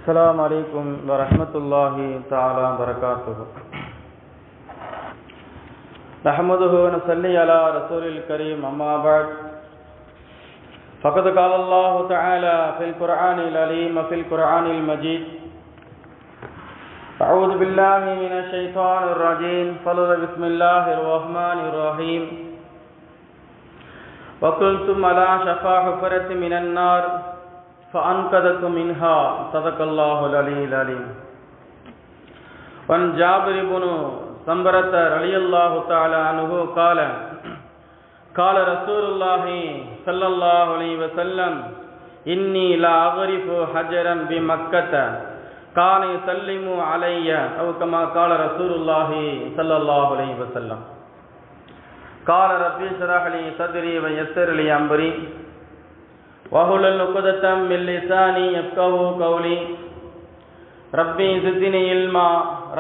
السلام عليكم ورحمة الله تعالى وبركاته. نحمده ونصلي على رسول الكريم أما بعد فقد قال الله تعالى في القرآن العليم وفي القرآن المجيد أعوذ بالله من الشيطان الرجيم بسم الله الرحمن الرحيم وكنتم على شفا حفرة من النار فأنقذكم منها صدق الله العلي العليم. وعن جابر بن سمرة رضي الله تعالى عنه قال قال رسول الله صلى الله عليه وسلم إني لا أغرف حجرا بمكة كان يسلم علي أو كما قال رسول الله صلى الله عليه وسلم. قال ربي اشرح لي صدري ويسر لي أمري وَاحْلُلْ عُقْدَةً مِّن لِّسَانِي يَفْقَهُوا قَوْلِي رَبِّي زِدْنِي عِلْمًا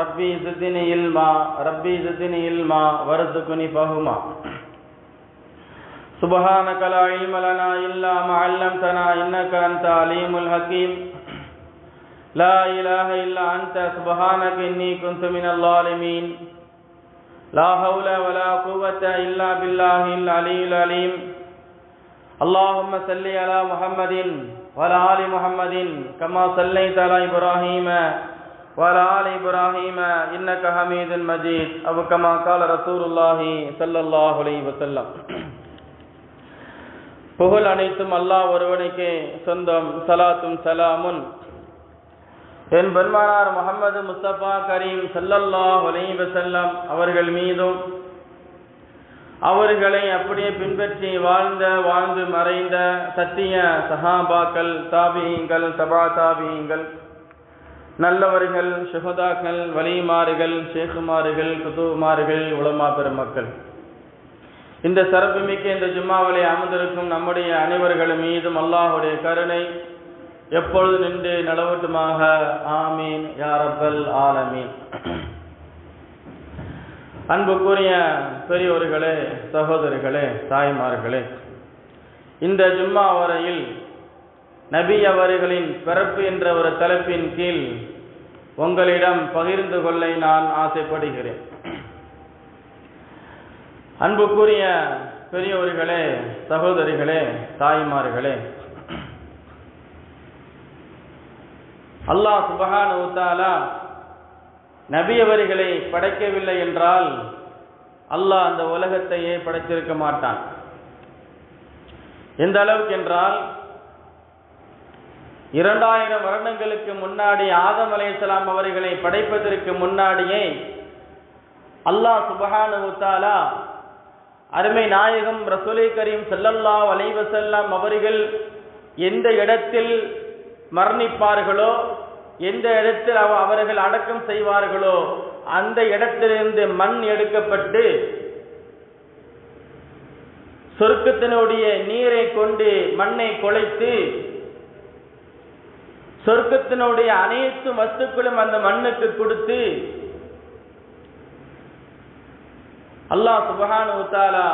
رَبِّي زِدْنِي عِلْمًا رَبِّي زِدْنِي عِلْمًا وَارْزُقْنِي فَهْمًا. سُبْحَانَكَ لَا عِلْمَ لَنَا إِلَّا مَا عَلَّمْتَنَا إِنَّكَ أَنْتَ الْعَلِيمُ الْحَكِيمُ. لَا إِلَٰهَ إِلَّا أَنْتَ سُبْحَانَكَ إِنِّي كُنتُ مِنَ الظَّالِمِينَ. لَا حَوْلَ وَلَا قُوَّةَ إِلَّا بِاللَّهِ الْعَلِيِّ الْعَلِيمِ. اللهم صل على محمد وعلى آل محمد كما صليت على إبراهيم وعلى آل إبراهيم إنك حميد مجيد أو كما قال رسول الله صلى الله عليه وسلم. புகழ் அனைத்தும் அல்லாஹ் ஒருவனுக்கே சொந்தம். சலாத்தும் சலாமுன் என் பெருமானார் முஹம்மது முஸ்தபா கரீம் ஸல்லல்லாஹு அலைஹி வஸல்லம் அவர்கள் மீதும் அவர்களை அப்படியே பின்பற்றி வாழ்ந்து மறைந்த சத்திய சஹாபாக்கள், தாபியீங்கள், தபா தாபியீங்கள், நல்லவர்கள், ஷுஹதாக்கள், வலிமார்கள், ஷேகுமார்கள், குதுமார்கள், உலமா பெருமக்கள், இந்த சிறப்புமிக்க இந்த ஜும்மாவிலே அமர்ந்திருக்கும் நம்முடைய அனைவர்கள் மீதும் அல்லாஹுடைய கருணை எப்பொழுது நின்று நிலவட்டுமாக. ஆமீன் யா ரப்பல் ஆலமீன். அன்புக்குரிய பெரியோர்களே, சகோதரர்களே, தாய்மார்களே, இந்த ஜும்மா வரையில் நபி அவர்களின் பிறப்பு என்ற ஒரு தலைப்பின் கீழ் உங்களிடம் பகிர்ந்து கொள்ள நான் ஆசைப்படுகிறேன். அன்புக்குரிய பெரியோர்களே, சகோதரிகளே, தாய்மார்களே, அல்லாஹ் சுப்ஹானஹு வ தஆலா நபி அவர்களை படைக்கவில்லை என்றால் அல்லாஹ் அந்த உலகத்தையே படைத்திருக்க மாட்டான். எந்த அளவுக்கு என்றால் 2000 வருடங்களுக்கு முன்னாடி ஆதம் அலைஹிஸ்ஸலாம் அவர்களை படைப்பதற்கு முன்னாடியே அல்லாஹ் சுப்ஹானஹு வ தஆலா அருமை நாயகம் ரசூலே கரீம் ஸல்லல்லாஹு அலைஹி வஸல்லம் அவர்கள் எந்த இடத்தில் மரணிப்பார்களோ, எந்த இடத்தில் அவர்கள் அடக்கம் செய்வார்களோ அந்த இடத்திலிருந்து மண் எடுக்கப்பட்டு சொர்க்கத்தினுடைய நீரை கொண்டு மண்ணை குழைத்து சொர்க்கத்தினுடைய அனைத்து வஸ்துக்களும் அந்த மண்ணுக்கு கொடுத்து அல்லாஹ் சுப்ஹானஹு வ தஆலா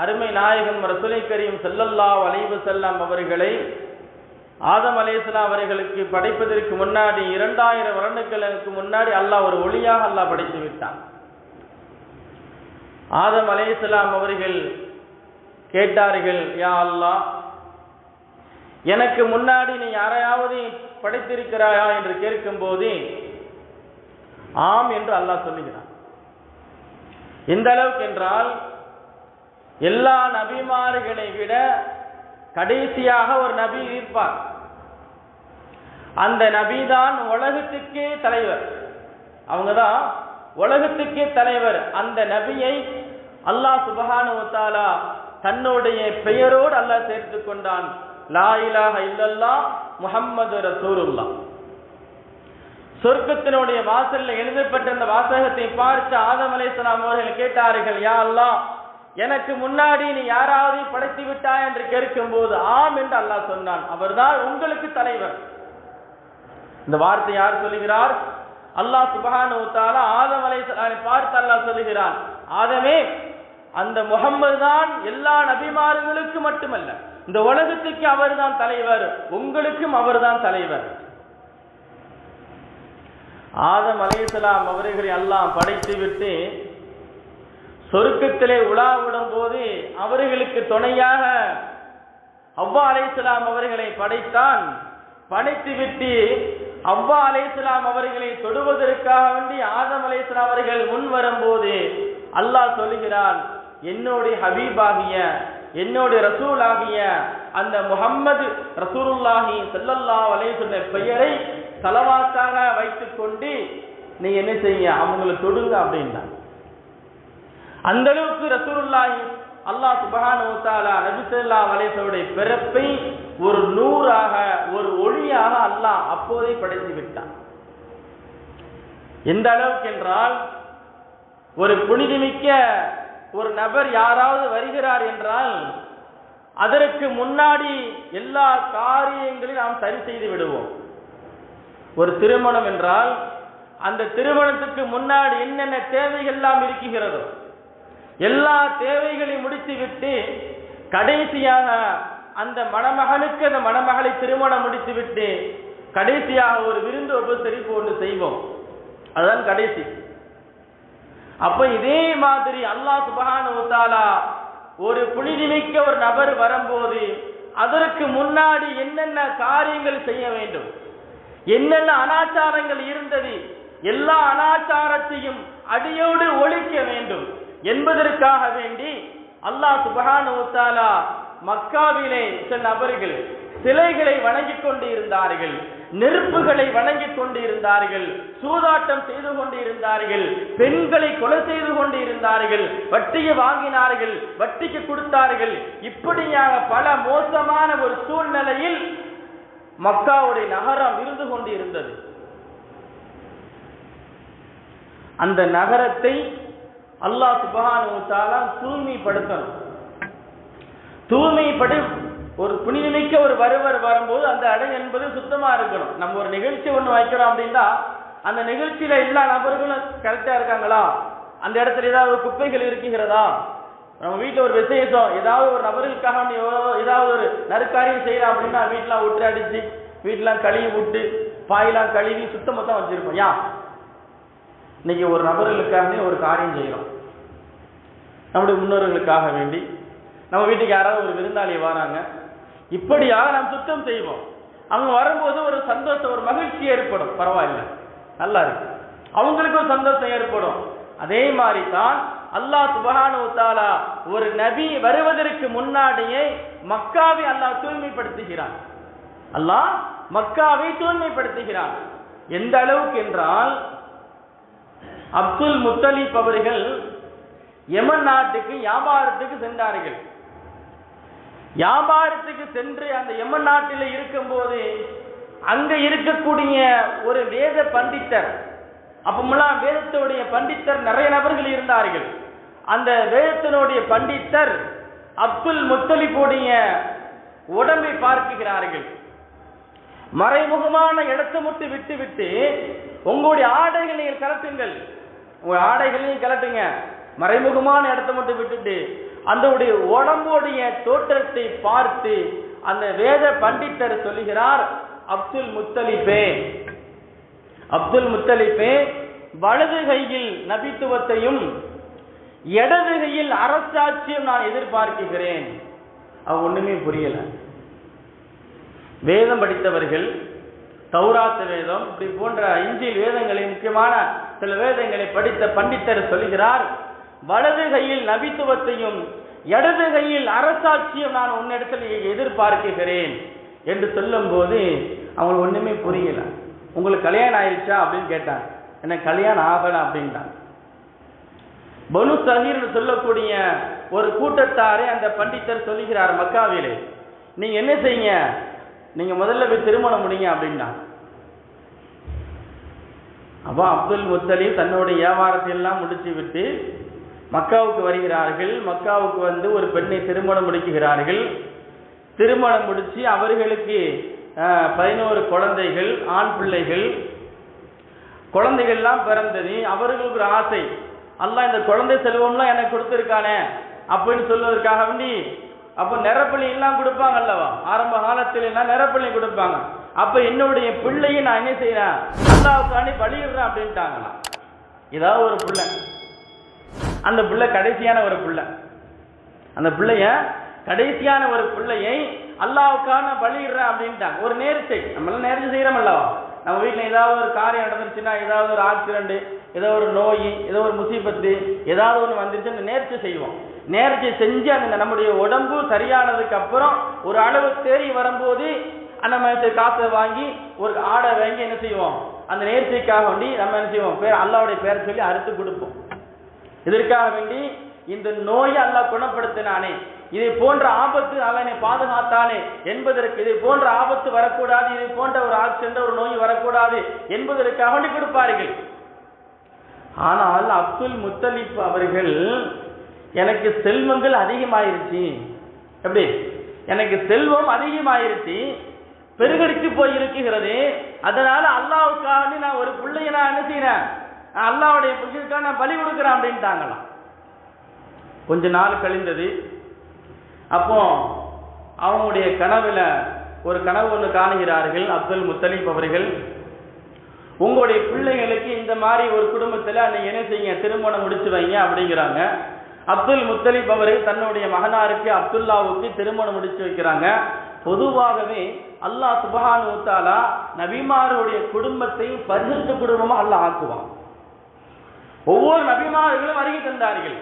அருமை நாயகம் ரசூலே கரீம் ஸல்லல்லாஹு அலைஹி வஸல்லம் அவர்களை ஆதம் அலைஹிஸ்ஸலாம் அவர்களுக்கு படைப்பதற்கு முன்னாடி 2000 வருடங்களுக்கு முன்னாடி அல்லாஹ் ஒரு ஒளியாக அல்லாஹ் படைத்து விட்டான். ஆதம் அலைஹிஸ்ஸலாம் அவர்கள் கேட்டார்கள், யா அல்லாஹ், எனக்கு முன்னாடி நீ யாரையாவது படைத்திருக்கிறாயா என்று கேட்கும்போது ஆம் என்று அல்லாஹ் சொல்லுகிறான். எந்த அளவுக்கு என்றால் எல்லா நபிமார்களை விட கடைசியாக ஒரு நபி இருப்பார். அந்த நபிதான் உலகத்துக்கே தலைவர். அவங்கதான் உலகத்துக்கே தலைவர். அந்த நபியை அல்லாஹ் சுப்ஹானஹு வ தஆலா தன்னுடைய பெயரோடு அல்லாஹ் சேர்த்து கொண்டான். லா இலாஹ இல்லல்லாஹ் முஹம்மது ரசூலுல்லாஹ். சொர்க்கத்தினுடைய வாசல்ல எழுதப்பட்ட அந்த வாசகத்தை பார்த்து ஆதம் அலைஹிஸ்ஸலாம் அவர்கள் கேட்டார்கள், யா அல்லாஹ், எனக்கு முன்னாடி நீ யாராவது படைத்து விட்டாய் என்று கேட்கும் போது ஆம் என்று அல்லாஹ் சொன்னான். அவர்தான் உங்களுக்கு தலைவர். இந்த வார்த்தை யார் சொல்லுகிறார்? அல்லாஹ் சுப்ஹானஹு வ தஆலா ஆதம் அலைஹிஸ்ஸலாமை பார்த்து அல்லாஹ் சொல்லுகிறான், ஆதமே, அந்த முஹம்மது தான் எல்லா நபிமார்களுக்கு மட்டுமல்ல, இந்த உலகத்துக்கு அவர்தான் தலைவர், உங்களுக்கும் அவர்தான் தலைவர். ஆதம் அலைஹிஸ்ஸலாம் அவர்களை அல்லாஹ் படைத்துவிட்டு சொர்க்கத்திலே உலாவிடும் போது அவர்களுக்கு துணையாக ஹவ்வா அலைஹிஸ்ஸலாம் அவர்களை படைத்தான். படைத்துவிட்டு ஹவ்வா அலைஹிஸ்ஸலாம் அவர்களை தொடுவதற்காக வேண்டி ஆதம் அலைஹிஸ்ஸலாம் அவர்கள் முன் வரும்போது அல்லாஹ் சொல்கிறான், என்னுடைய ஹபீபாகிய என்னுடைய ரசூலாகிய அந்த முஹம்மது ரசூலுல்லாஹி ஸல்லல்லாஹு அலைஹி வஸல்லம் பெயரை ஸலவாத்தாக வைத்துக் கொண்டு நீ என்ன செய்ய அவங்களை தொடுங்க அப்படின்னா. அந்த அளவுக்கு ரசூலுல்லாஹி அல்லாஹ் சுப்ஹானஹு வ தஆலா நபி ஸல்லல்லாஹு அலைஹி வஸல்லம் பிறப்பை ஒரு நூறாக ஒரு ஒளியாக அல்லாஹ் அப்போதே படைத்து விட்டான். எந்த அளவுக்கு என்றால், ஒரு புனிதமிக்க ஒரு நபர் யாராவது வருகிறார் என்றால் அதற்கு முன்னாடி எல்லா காரியங்களையும் நாம் சரி செய்து விடுவோம். ஒரு திருமணம் என்றால் அந்த திருமணத்துக்கு முன்னாடி என்னென்ன தேவைகள் எல்லாம் இருக்கிறதோ எல்லா தேவைகளையும் முடித்துவிட்டு கடைசியாக அந்த மணமகனுக்கு அந்த மணமகளை திருமணம் முடித்துவிட்டு கடைசியாக ஒரு விருந்து உபசரிப்பு ஒன்று செய்வோம். அதுதான் கடைசி. அப்ப இதே மாதிரி அல்லாஹ் சுப்ஹானஹு வ தஆலா ஒரு புனிதமிக்க ஒரு நபர் வரும்போது அதற்கு முன்னாடி என்னென்ன காரியங்கள் செய்ய வேண்டும், என்னென்ன அனாச்சாரங்கள் இருந்தது, எல்லா அனாச்சாரத்தையும் அடியோடு ஒழிக்க வேண்டும் என்பதற்காக வேண்டி அல்லாஹ் சுப்ஹானஹு வ தஆலா மக்காவிலே சில நபர்கள் சிலைகளை வணங்கிக் கொண்டு இருந்தார்கள், நெருப்புகளை வணங்கிக் கொண்டு இருந்தார்கள், சூதாட்டம் செய்து கொண்டு இருந்தார்கள், பெண்களை கொலை செய்து கொண்டு இருந்தார்கள், வட்டியை வாங்கினார்கள், வட்டிக்கு கொடுத்தார்கள். இப்படியாக பல மோசமான ஒரு சூழ்நிலையில் மக்காவுடைய நகரம் இருந்து கொண்டு இருந்தது. அந்த நகரத்தை அல்லாஹ் சுப்ஹானஹு வ தஆலா தூய்மைப்படுத்தணும். தூய்மைப்படி ஒரு புனிதமிக்க ஒரு வருவர் வரும்போது அந்த இடம் என்பது சுத்தமா இருக்கணும். நம்ம ஒரு நிகழ்ச்சி ஒன்று வைக்கிறோம் அப்படின்னா அந்த நிகழ்ச்சியில எல்லா நபர்களும் கரெக்டா இருக்காங்களா, அந்த இடத்துல ஏதாவது குப்பைகள் இருக்கிறதா, நம்ம வீட்டில் ஒரு விசேஷம் ஏதாவது ஒரு நபர்களுக்காக ஏதாவது ஒரு நறுக்காரியம் செய்யலாம் அப்படின்னா வீட்டெலாம் விட்டு அடிச்சு வீட்டெலாம் கழுவி விட்டு பாயெல்லாம் கழுவி சுத்தமொத்தம் வச்சிருப்போம். இன்னைக்கு ஒரு நபர்களுக்காக ஒரு காரியம் செய்யறோம், நம்முடைய முன்னோர்களுக்காக வேண்டி நம்ம வீட்டுக்கு யாராவது ஒரு விருந்தாளி வராங்க, இப்படியாக நாம் சுத்தம் செய்வோம். அவங்க வரும்போது ஒரு சந்தோஷம் ஒரு மகிழ்ச்சி ஏற்படும், பரவாயில்லை நல்லா இருக்கு, அவங்களுக்கு ஒரு சந்தோஷம் ஏற்படும். அதே மாதிரி தான் அல்லாஹ் சுப்ஹானஹு வ தஆலா ஒரு நபி வருவதற்கு முன்னாடியே மக்காவை அல்லாஹ் தூய்மைப்படுத்துகிறான். அல்லாஹ் மக்காவை தூய்மைப்படுத்துகிறான். எந்த அளவுக்கு என்றால் அப்துல் முத்தலிப் அவர்கள் யமன் நாட்டுக்கு வியாபாரத்துக்கு சென்றார்கள். வியாபாரத்துக்கு சென்று அந்த யமன் நாட்டில் இருக்கும்போது அங்க இருக்கக்கூடிய ஒரு வேத பண்டித்தர், அப்பமெல்லாம் வேதத்தினுடைய பண்டித்தர் நிறைய நபர்கள் இருந்தார்கள். அந்த வேதத்தினுடைய பண்டித்தர் அப்துல் முத்தலிப்புடைய உடம்பை பார்க்கிறார்கள். மறைமுகமான இடத்தை மட்டும் விட்டு உங்களுடைய ஆடைகளை நீங்கள் கலட்டுங்கள், உங்க ஆடைகளையும் கலட்டுங்க, மறைமுகமான இடத்தை மட்டும் விட்டுட்டு அந்த உடம்புடைய தோற்றத்தை பார்த்து அந்த வேத பண்டித்தர் சொல்லுகிறார், அப்துல் முத்தலிப்பே வலது கையில் நபித்துவத்தையும் இடது கையில் அரசாட்சியும் நான் எதிர்பார்க்கிறேன். அவ ஒண்ணுமே புரியல. வேதம் படித்தவர்கள், தௌராத் வேதம் இப்படி போன்ற இஞ்சில் வேதங்களை முக்கியமான சில வேதங்களை படித்த பண்டித்தர் சொல்கிறார், வலது கையில் நபித்துவத்தையும் இடது கையில் அரசாட்சியும் நான் உன்னிடத்தில் எதிர்பார்க்கிறேன் என்று சொல்லும் போது அவங்களுக்கு ஒண்ணுமே புரியல. உங்களுக்கு கல்யாணம் ஆயிடுச்சா அப்படின்னு கேட்டாங்க. எனக்கு கல்யாணம் ஆகல அப்படின்ட்டாங்க. பனு சஹீர் சொல்லக்கூடிய ஒரு கூட்டத்தாரே அந்த பண்டித்தர் சொல்லுகிறார் மக்காவிலே, நீங்க என்ன செய்யுங்க, நீங்க முதல்ல போய் திருமணம் முடிங்க அப்படின்னா. அப்போ அப்துல் முத்தலிப் தன்னுடைய வியாபாரத்தை எல்லாம் முடிச்சு விட்டு மக்காவுக்கு வருகிறார்கள். மக்காவுக்கு வந்து ஒரு பெண்ணை திருமணம் முடிக்கிறார்கள். திருமணம் முடிச்சு அவர்களுக்கு 11 குழந்தைகள், ஆண் பிள்ளைகள், குழந்தைகள்லாம் பிறந்தது. அவர்களுக்கு ஒரு ஆசை, அல்லாஹ் இந்த குழந்தை செல்வம்லாம் எனக்கு கொடுத்துருக்கானே அப்படின்னு சொல்வதற்காக வேண்டி அப்போ நிறப்பள்ளி எல்லாம் கொடுப்பாங்க அல்லவா, ஆரம்ப காலத்தில் எல்லாம் நிறப்பள்ளி கொடுப்பாங்க. அப்ப என்னுடைய பிள்ளையை நான் என்ன செய்யறேன், அல்லாஹ்வுக்காண்டி பலியிடுறேன் அப்படின்ட்டாங்களாம். ஏதாவது ஒரு பிள்ளை, அந்த பிள்ளை கடைசியான ஒரு பிள்ளை, அந்த பிள்ளைய கடைசியான ஒரு பிள்ளையை அல்லாஹ்வுக்கான பலியிடுறேன் அப்படின்ட்டாங்க. ஒரு நேர்ச்சை, நம்மளாம் நேர்ச்சி செய்யறோம் அல்லவா, நம்ம வீட்டில் ஏதாவது ஒரு காரியம் நடந்துருச்சுன்னா, ஏதாவது ஒரு ஆக்சிடென்ட், ஏதோ ஒரு நோய், ஏதோ ஒரு முசீபத்து, ஏதாவது ஒன்று வந்துருச்சு, அந்த நேர்ச்சி செய்வோம். நேர்ச்சி செஞ்சு அந்த நம்முடைய உடம்பு சரியானதுக்கு அப்புறம் ஒரு அளவு தேறி வரும்போது நம்ம காசை வாங்கி ஒரு ஆடை வாங்கி என்ன செய்வோம், அந்த நேர்ச்சிக்காக வேண்டி நம்ம என்ன செய்வோம், அல்லாஹ்வுடைய பேரை சொல்லி அறுத்து கொடுப்போம். இதற்காக வேண்டி இந்த நோயை அல்லாஹ் குணப்படுத்தினானே, இதை போன்ற ஆபத்து அல்லாஹ் என்னை பாதுகாத்தானே என்பதற்கு, இதை போன்ற ஆபத்து வரக்கூடாது, இதை போன்ற ஒரு ஆக்சிடென்ட் ஒரு நோய் வரக்கூடாது என்பதற்காக வேண்டி கொடுப்பார்கள். ஆனால் அப்துல் முத்தலிப் அவர்கள், எனக்கு செல்வங்கள் அதிகமாயிருச்சு, எப்படி எனக்கு செல்வம் அதிகமாயிருச்சு, பெருகடித்து போய் இருக்குகிறது, அதனால அல்லாஹ்வுக்காக நான் ஒரு பிள்ளைய நான் என்ன செய்யறேன், அல்லாஹ்வுடைய பிள்ளைக்காக நான் பலி கொடுக்கிறேன் அப்படின்ட்டாங்களாம். கொஞ்ச நாள் கழிந்தது. அப்போ அவங்களுடைய கனவுல ஒரு கனவு ஒன்று காணுகிறார்கள் அப்துல் முத்தலிப் அவர்கள். உங்களுடைய பிள்ளைகளுக்கு இந்த மாதிரி ஒரு குடும்பத்தில் நீங்க என்ன செய்யுங்க, திருமணம் முடிச்சு வைங்க அப்படிங்கிறாங்க. அப்துல் முத்தலிப் அவர்கள் தன்னுடைய மகனாருக்கு அப்துல்லாவுக்கு திருமணம் முடிச்சு வைக்கிறாங்க. பொதுவாகவே அல்லாஹ் சுப்ஹானஹு வ தஆலா நபிமாருடைய குடும்பத்தை பரிசுத்த குடும்பமா அல்லாஹ் ஆக்குவான். ஒவ்வொரு நபிமார்களும் வருகை தந்தார்கள்.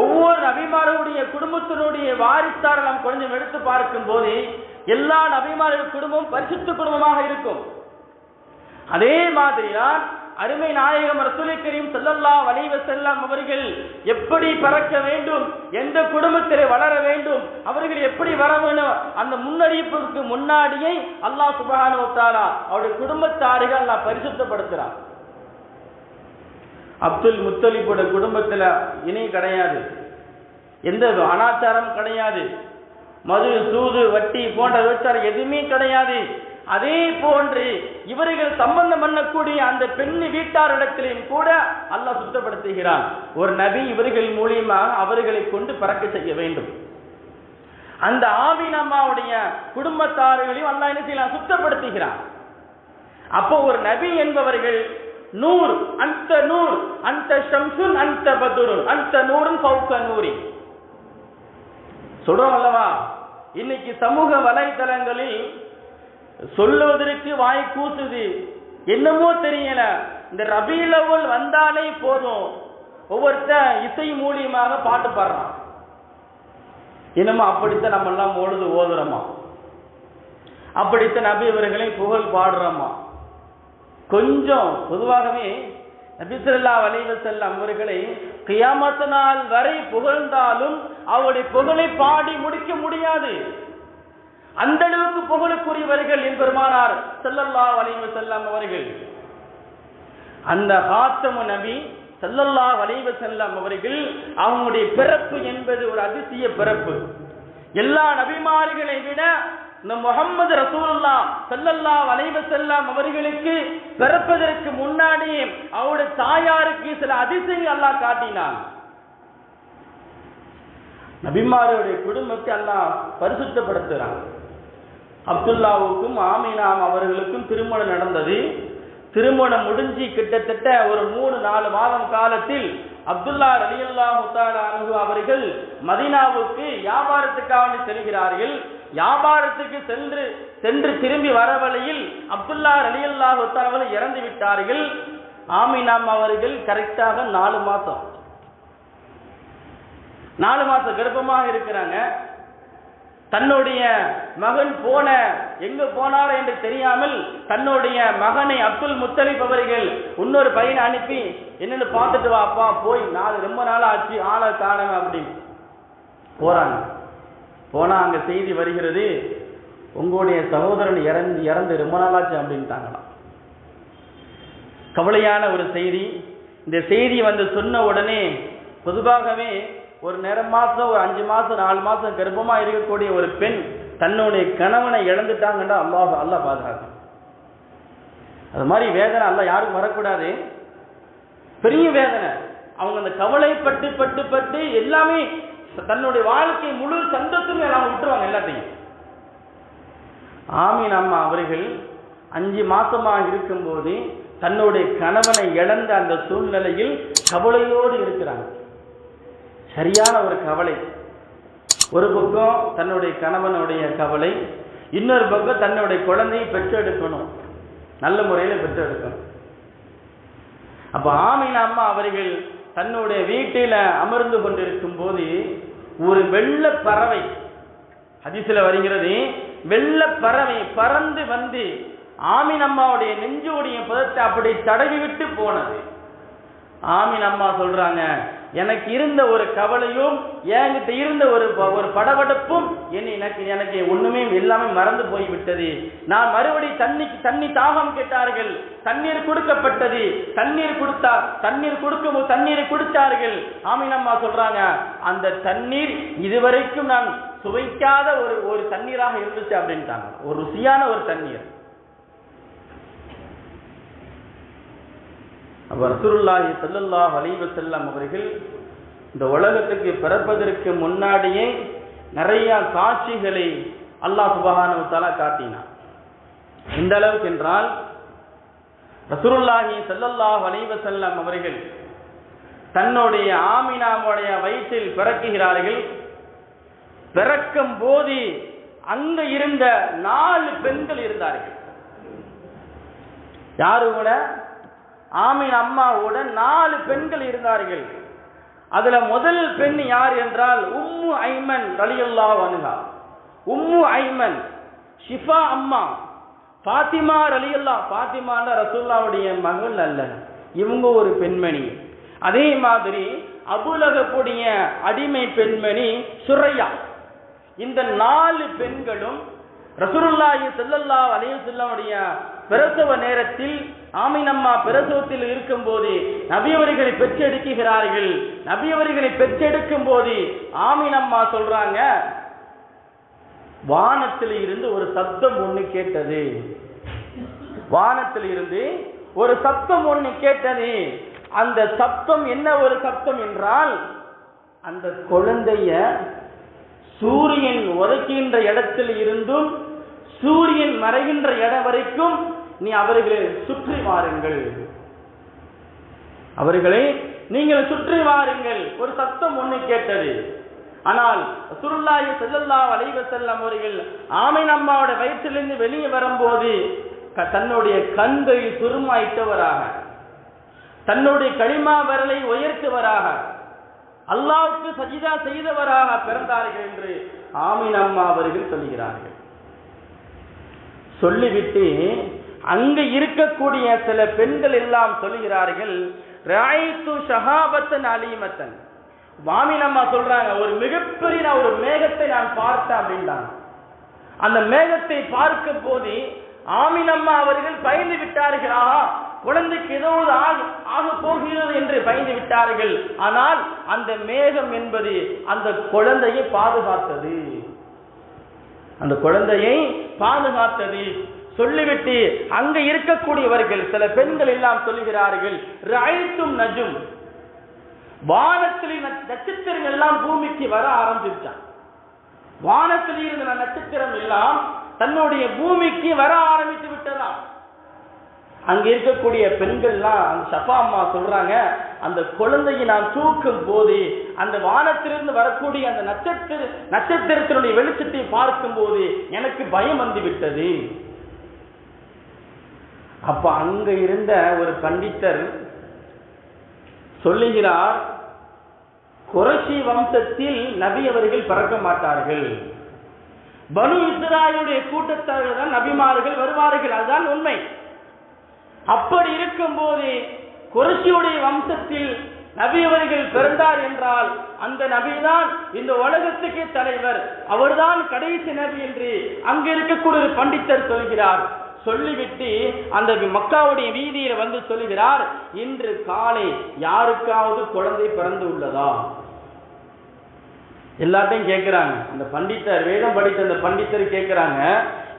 ஒவ்வொரு நபிமாருடைய குடும்பத்தினுடைய வாரிசாரை நாம் கொஞ்சம் எடுத்து பார்க்கும் போது எல்லா நபிமார்கள் குடும்பமும் பரிசுத்த குடும்பமாக இருக்கும். அதே மாதிரிதான் அருமை நாயகம் ரசூல் கரீம் ஸல்லல்லாஹு அலைஹி வஸல்லம் அவர்கள் எப்படி பிறக்க வேண்டும், எந்த குடும்பத்திலே வளர வேண்டும், அவர்கள் எப்படி வர வேண்டும், அந்த முன்னறிவிப்புக்கு முன்னாடியே அல்லாஹ் சுப்ஹானஹு வ தஆலா அவருடைய குடும்பத்தார்கள் அல்லாஹ் பரிசுத்தப்படுத்துறான். அப்துல் முத்தலிபோட குடும்பத்துல இணை கிடையாது, எந்த அனாச்சாரம் கிடையாது, மது சூது வட்டி போன்ற விபச்சாரம் எதுவுமே கிடையாது. அதே போன்று இவர்கள் சம்பந்தம் பண்ணக்கூடிய அந்த பெண் வீட்டாரிடத்திலையும் கூட அல்லாஹ் சுத்தப்படுத்துகிறான். ஒரு நபி இவர்கள் மூலியமாக அவர்களை கொண்டு பறக்க செய்ய வேண்டும். அந்த ஆமீனாவுடைய குடும்பத்தார்களையும் அல்லாஹ் என்ன செய்யலாம், சுத்தப்படுத்துகிறான். அப்போ ஒரு நபி என்பவர்கள் நூர், அந்த நூர், அந்த ஷம்சுன், அந்த பதுருன், அந்த நூருன் ஃபௌக நூரி சொல்றோம் அல்லவா. இன்னைக்கு சமூக வலைதளங்களில் சொல்லுவதற்கு வாய் கூசுது, என்னமோ தெரியல. இந்த ரபீல் அவ்வல் வந்தாலே போதும், ஒவ்வொருத்த இசை மூலியமாக பாட்டு பாடுறான். என்னமோ அப்படித்தான் நம்ம எல்லாம் பொழுது ஓதுறோமா, அப்படித்தான் நபி அவர்களை புகழ் பாடுறோமா. கொஞ்சம் பொதுவாகவே நபி ஸல்லல்லாஹு அலைஹி வஸல்லம் அவர்களை கியாமத் நாள் வரை புகழ்ந்தாலும் அவருடைய புகழை பாடி முடிக்க முடியாது. அந்த அளவுக்கு புகழுக்குரியவர்கள் என்பெருமானார் ஸல்லல்லாஹு அலைஹி வஸல்லம் அவர்கள். அந்த ஹாத்தமு நபி ஸல்லல்லாஹு அலைஹி வஸல்லம் அவர்கள், அவங்களுடைய பிறப்பு என்பது ஒரு அதிசய பிறப்பு. எல்லா நபிமார்களை விட இந்த முஹம்மது ரசூலுல்லாஹ் ஸல்லல்லாஹு அலைஹி வஸல்லம் அவர்களுக்கு பிறப்பதற்கு முன்னாடி அவருடைய தாயாருக்கு சில அதிசயங்கள் அல்லாஹ் காட்டினான். நபிமாருடைய குடும்பத்தை அல்லாஹ் பரிசுத்தப்படுத்துகிறான். அப்துல்லாவுக்கும் ஆமீனா அவர்களுக்கும் திருமணம் நடந்தது. திருமணம் முடிஞ்சு கிட்டத்தட்ட ஒரு 3-4 மாதம் காலத்தில் அப்துல்லா ரலியல்லாஹு தஆலா அன்ஹு அவர்கள் மதீனாவுக்கு வியாபாரத்துக்காக செல்கிறார்கள். வியாபாரத்துக்கு சென்று திரும்பி வர வழியில் அப்துல்லா ரலியல்லாஹு தஆலா அவர்கள் இறந்து விட்டார்கள். ஆமீனா அவர்கள் கரெக்டாக 4 மாசம் கர்ப்பமாக இருக்கிறாங்க. தன்னுடைய மகன் எங்க போனார் என்று தெரியாமல் தன்னுடைய மகனை அப்துல் முத்தலிப் அவர்கள் இன்னொரு பையனை அனுப்பி, என்னன்னு பார்த்துட்டு வாப்பா, போய் ரொம்ப நாள் ஆச்சு, ஆளை காணாம அப்படின்னு போறாங்க. போனா அங்க செய்தி வருகிறது, உங்களுடைய சகோதரன் இறந்து ரொம்ப நாள் ஆச்சு அப்படின்ட்டாங்களாம். கவலையான ஒரு செய்தி. இந்த செய்தி சொன்ன உடனே பொதுவாகவே ஒரு மாசம், ஒரு 5 மாசம் 4 மாசம் கர்ப்பமா இருக்கக்கூடிய ஒரு பெண் தன்னுடைய கணவனை இழந்துட்டாங்கன்னா அல்லாஹ் பாதுகாக்கும். அது மாதிரி வேதனை அல்லாஹ் யாருக்கும் வரக்கூடாது. பெரிய வேதனை. அவங்க அந்த கவலைப்பட்டு பட்டு பட்டு எல்லாமே தன்னுடைய வாழ்க்கை முழு சந்தோஷமே அவங்க விட்டுருவாங்க எல்லாத்தையும். ஆமீன் அம்மா அவர்கள் 5 மாசமாக இருக்கும்போது தன்னுடைய கணவனை இழந்த அந்த சூழ்நிலையில் கவலையோடு இருக்கிறாங்க. சரியான ஒரு கவலை. ஒரு பக்கம் தன்னுடைய கணவனுடைய கவலை, இன்னொரு பக்கம் தன்னுடைய குழந்தையை பெற்றெடுக்கணும், நல்ல முறையில் பெற்றெடுக்கணும். அப்ப ஆமினா அம்மா அவர்கள் தன்னுடைய வீட்டில் அமர்ந்து கொண்டிருக்கும் போது ஒரு வெள்ள பறவை, ஹதீஸ்ல வருகிறது, வெள்ள பறவை பறந்து வந்து ஆமின் அம்மாவுடைய நெஞ்சோடைய புதத்தை அப்படி தடவி விட்டு போனது. ஆமின் அம்மா சொல்றாங்க, எனக்கு இருந்த ஒரு கவலையும் என்கிட்ட இருந்த ஒரு படபடப்பும் எனக்கு ஒண்ணுமே எல்லாமே மறந்து போய்விட்டது. நான் மறுபடி தண்ணி தாகம் கேட்டார்கள், தண்ணீர் கொடுக்கப்பட்டது, தண்ணீரை குடித்தார்கள். ஆமின் அம்மா சொல்றாங்க, அந்த தண்ணீர் இதுவரைக்கும் நான் சுவைக்காத ஒரு தண்ணீராக இருந்துச்சு அப்படின்ட்டாங்க. ஒரு ருசியான ஒரு தண்ணீர். ரசூலுல்லாஹி ஸல்லல்லாஹு அலைஹி வஸல்லம் அவர்கள் இந்த உலகத்துக்கு பிறப்பதற்கு முன்னாடியே நிறைய காட்சிகளை அல்லாஹ் சுப்ஹானஹு வ தஆலா காட்டினார். இந்த அளவுக்கு என்றால் ரசூலுல்லாஹி ஸல்லல்லாஹு அலைஹி வஸல்லம் அவர்கள் தன்னுடைய ஆமினாவுடைய வயிற்றில் பிறக்குகிறார்கள். பிறக்கும் போது அங்க இருந்த 4 பெண்கள் இருந்தார்கள். யாரு கூட? ஆமின் அம்மாவோட 4 பெண்கள் இருந்தார்கள். அதுல முதல் பெண் யார் என்றால் உம்மு ஐமன் ரலியல்லாஹு அன்ஹா. உம்மு ஐமன் ஷிஃபா அம்மா. ஃபாத்திமா ரலியல்லாஹு, ஃபாத்திமான்னா ரசூலுல்லாஹ்வுடைய மகள் அல்ல, இவங்க ஒரு பெண்மணி. அதே மாதிரி அபூலஹபுடைய அடிமை பெண்மணி சுரையா. இந்த 4 பெண்களும் ரசூலுல்லாஹி ஸல்லல்லாஹு அலைஹி வஸல்லம் பிரசவ நேரத்தில் ஆமினம்மா பிரசவத்தில் இருக்கும் போது நபி அவர்களை பெற்றெடுக்கிறார்கள். நபி அவர்களை பெற்றெடுக்கும் போது ஆமினம்மா சொல்றாங்க, வானத்தில் இருந்து ஒரு சத்தம் ஒண்ணு கேட்டது. வானத்தில் இருந்து ஒரு சத்தம் ஒண்ணு கேட்டது. அந்த சத்தம் என்ன ஒரு சத்தம் என்றால், அந்த குழந்தைய சூரியன் உதைக்கின்ற இடத்தில் இருந்தும் சூரியன் மறைகின்ற இடம் வரைக்கும் நீ அவர்களை சுற்றி வாருங்கள், அவர்களை நீங்கள் சுற்றி வாருங்கள். ஒரு சத்தம் ஒண்ணு கேட்டது. ஆனால் ரசூலுல்லாஹி ஸல்லல்லாஹு அலைஹி வஸல்லம் அவர்கள் ஆமினா அம்மாவோட வயிற்றிலிருந்து வெளியே வரும்போது தன்னுடைய கண்களை சுருமாயிட்டவராக, தன்னுடைய கலிமா விரலை உயர்த்துவராக, அல்லாஹ்வுக்கு சஜிதா செய்தவராக பிறந்தார்கள் என்று ஆமினா அம்மா அவர்கள் சொல்கிறார்கள். சொல்லிவிட்டு அங்கு இருக்கக்கூடிய சில பெண்கள் எல்லாம் சொல்கிறார்கள், ராயித்து ஷஹாபத்தன் அலீமத்தன். ஆமினா அம்மா சொல்றாங்க, ஒரு மிகப்பெரிய ஒரு மேகத்தை நான் பார்த்தேன் அப்படின்றாங்க. அந்த மேகத்தை பார்க்கும் போது ஆமினா அம்மா அவர்கள் பயந்து விட்டார்கள். குழந்தைக்கு ஏதாவது ஆக போகிறது என்று பயந்து விட்டார்கள். ஆனால் அந்த மேகம் என்பது அந்த குழந்தையை பாதுகாத்தது, அந்த குழந்தையை பாதுகாத்தது. சொல்லிவிட்டு அங்க இருக்கக்கூடியவர்கள் சில பெண்கள் எல்லாம் சொல்லுகிறார்கள், ரஅய்தும் நஜும், வானத்தில் நட்சத்திரங்கள் எல்லாம் பூமிக்கு வர ஆரம்பிச்சான். வானத்தில் இருந்த நட்சத்திரம் எல்லாம் தன்னுடைய பூமிக்கு வர ஆரம்பித்து விட்டதாம். அங்க இருக்கக்கூடிய பெண்கள்லாம் ஷஃபா அம்மா சொல்றாங்க, அந்த குழந்தையை நான் தூக்கும் போது அந்த வானத்திலிருந்து வரக்கூடிய அந்த நட்சத்திரத்தினுடைய வெளிச்சத்தை பார்க்கும் போது எனக்கு பயம் வந்து விட்டது. அப்ப அங்க இருந்த ஒரு பண்டிதர் சொல்லுகிறார், குறைஷி வம்சத்தில் நபி அவர்கள் பிறக்க மாட்டார்கள், பனு இஸ்ராயேலுடைய கூட்டத்தார்கள் தான் நபிமார்கள் வருவார்கள், அதுதான் உண்மை. அப்படி இருக்கும் போது குறைஷியுடைய வம்சத்தில் நபி அவர்கள் பிறந்தார் என்றால் அந்த நபிதான் இந்த உலகத்துக்கே தலைவர், அவர்தான் கடைசி நபி என்று அங்க இருக்கக்கூடிய ஒரு பண்டிதர் சொல்கிறார். சொல்லிவிட்டு அந்த மக்காவுடைய வீதியில் வந்து சொல்லுகிறார், இன்று காலை யாருக்காவது குழந்தை பிறந்து உள்ளதா? எல்லாத்தையும் கேட்கிறாங்க. அந்த பண்டிதர், வேதம் படித்த அந்த பண்டிதர் கேட்கிறாங்க,